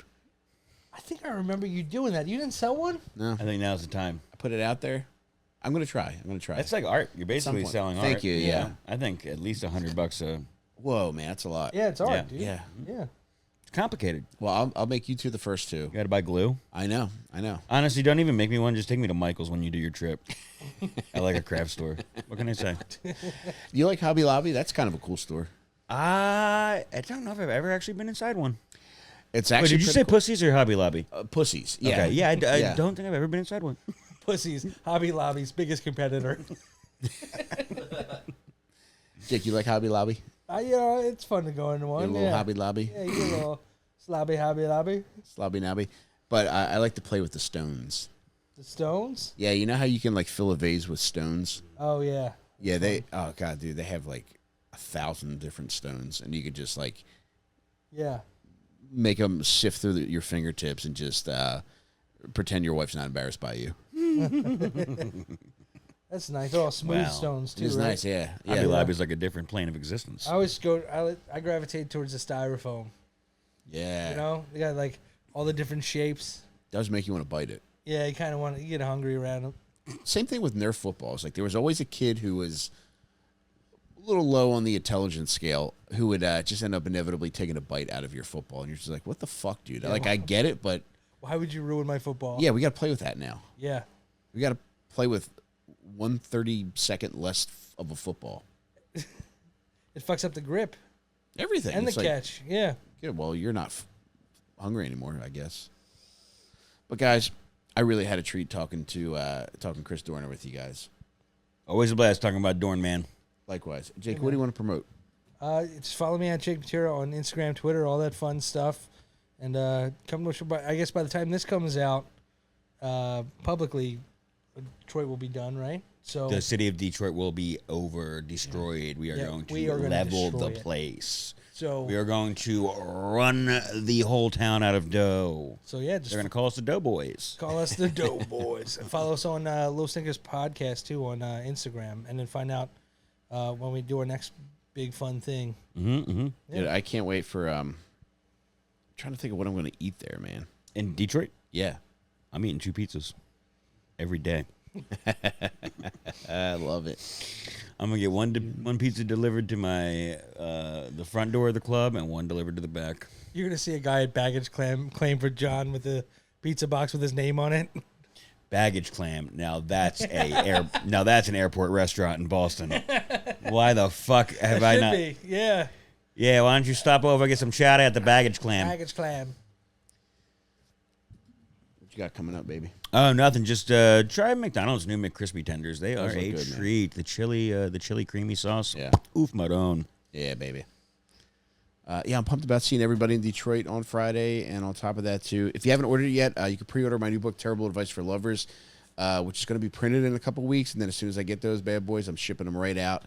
I think I remember you doing that. You didn't sell one? No. I think now's the time. I put it out there. I'm going to try. That's like art. You're basically point. selling art. Thank you, yeah. I think at least $100 a. Whoa, man, that's a lot. Yeah, it's art, Yeah. dude. Yeah. Yeah. It's complicated. Well, I'll make you two the first two. You gotta buy glue. I know. Honestly, don't even make me one. Just take me to Michael's when you do your trip. I like a craft store. What can I say? You like Hobby Lobby? That's kind of a cool store. I don't know if I've ever actually been inside one. It's Wait, actually did you say pretty cool. Pussies or Hobby Lobby? Pussies? Yeah. Okay. Yeah, I Yeah. don't think I've ever been inside one. Pussies, Hobby Lobby's biggest competitor. Jake, you like Hobby Lobby? It's fun to go into You one. a little Yeah. Hobby Lobby? Yeah, you a little slobby Hobby Lobby. Slobby Nobby. But I like to play with the stones. The Stones? Yeah, you know how you can like fill a vase with stones? Oh, yeah. Yeah, oh god, dude, they have like 1,000 different stones, and you could just like Yeah. make them sift through your fingertips and just pretend your wife's not embarrassed by you. That's nice. They're all smooth Wow. stones too. It's right? nice, yeah. Hobby Yeah. Lobby is like a different plane of existence. I always go. I gravitate towards the styrofoam. Yeah. You know, they got like all the different shapes. Does make you want to bite it. Yeah, you kind of want to get hungry around them. Same thing with Nerf footballs. Like there was always a kid who was a little low on the intelligence scale who would just end up inevitably taking a bite out of your football, and you're just like, "What the fuck, dude?" Yeah, Like I get it, but Why would you ruin my football? yeah, we got to play with that now. Yeah. We got to play with 1/32 less of a football. It fucks up the grip Everything and the It's like, catch. Yeah. Yeah, well, you're not hungry anymore, I guess. But guys, I really had a treat talking Chris Dorner with you guys. Always a blast talking about Dorn, man. Likewise, Jake. What do you want to promote? Just follow me at Jake Mattera on Instagram, Twitter, all that fun stuff. And come to, I guess by the time this comes out publicly, Detroit will be done, right? So The city of Detroit will be destroyed. We are Yeah, going we to are gonna level the destroy it. place. So We are going to run the whole town out of dough. So yeah, just They're going to call us the Doughboys. call us the Doughboys. And follow us on Little Stinkers Podcast too on Instagram, and then find out when we do our next big fun thing. Mm-hmm, mm-hmm. Yeah. Dude, I can't wait for. Trying to think of what I'm going to eat there, man. In Detroit, Yeah, I'm eating 2 pizzas every day. I love it. I'm gonna get one pizza delivered to my the front door of the club and one delivered to the back. You're gonna see a guy at baggage claim for John with a pizza box with his name on it. Baggage Clam. Now that's an airport restaurant in Boston. Why the fuck have I Should not? be. Yeah, Yeah, why don't you stop over and get some chowder at the Baggage Clam? baggage clam. What you got coming up, baby? Oh, nothing. Just try McDonald's new McCrispy tenders. They are Those look a good, man. treat. The chili creamy sauce. Yeah. Oof, madone. Yeah, baby. Yeah, I'm pumped about seeing everybody in Detroit on Friday, and on top of that, too, if you haven't ordered it yet, you can pre-order my new book, Terrible Advice for Lovers, which is going to be printed in a couple weeks, and then as soon as I get those bad boys, I'm shipping them right out.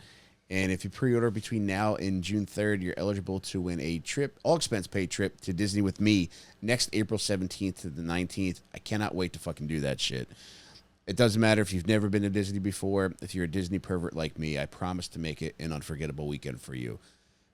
And if you pre-order between now and June 3rd, you're eligible to win a trip, all-expense-paid trip to Disney with me next April 17th to the 19th. I cannot wait to fucking do that shit. It doesn't matter if you've never been to Disney before. If you're a Disney pervert like me, I promise to make it an unforgettable weekend for you.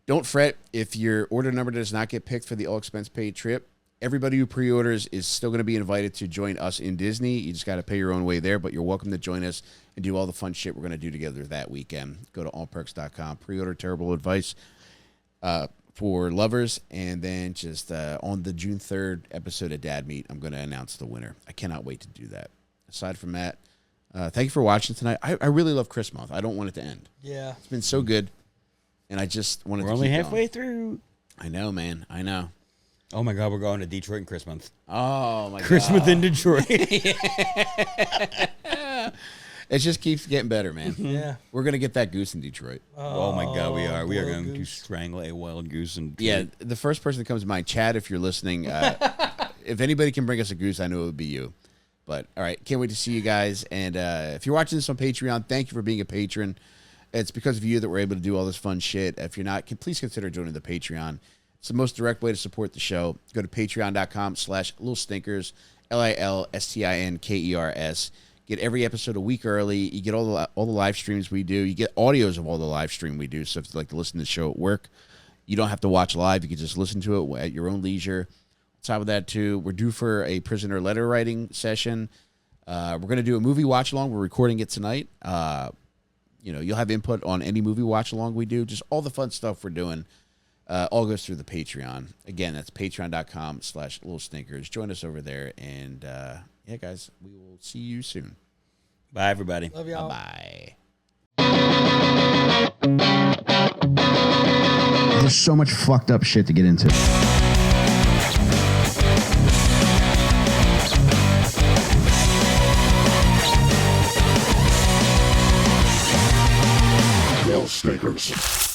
Don't fret if your order number does not get picked for the all-expense-paid trip. Everybody who pre-orders is still going to be invited to join us in Disney. You just got to pay your own way there, but you're welcome to join us and do all the fun shit we're going to do together that weekend. Go to allperks.com, pre-order Terrible Advice for lovers, and then just on the June 3rd episode of Dad Meet, I'm going to announce the winner. I cannot wait to do that. Aside from that, thank you for watching tonight. I really love Chris Month. I don't want it to end. Yeah. It's been so good, and I just wanted We're to only keep halfway going. through. I know, man. I know. Oh my God, we're going to Detroit in Christmas. Oh, my God. Christmas in Detroit. It just keeps getting better, man. Yeah. We're going to get that goose in Detroit. Oh my God, we are. We are boiled going to goose. strangle a wild goose in Detroit. Yeah, the first person that comes to mind, Chad, if you're listening, if anybody can bring us a goose, I know it would be you. But, all right, can't wait to see you guys. And if you're watching this on Patreon, thank you for being a patron. It's because of you that we're able to do all this fun shit. If you're not, please consider joining the Patreon. It's the most direct way to support the show. Go to patreon.com/Little Stinkers, LILSTINKERS. Get every episode a week early. You get all the live streams we do. You get audios of all the live stream we do. So if you like to listen to the show at work, you don't have to watch live. You can just listen to it at your own leisure. On top of that, too, we're due for a prisoner letter writing session. We're going to do a movie watch along. We're recording it tonight. You'll have input on any movie watch along we do. Just all the fun stuff we're doing. All goes through the Patreon. Again, that's patreon.com/Little Stinkers. Join us over there. And yeah, guys, we will see you soon. Bye, everybody. Love y'all. Bye. There's so much fucked up shit to get into. Little Stinkers.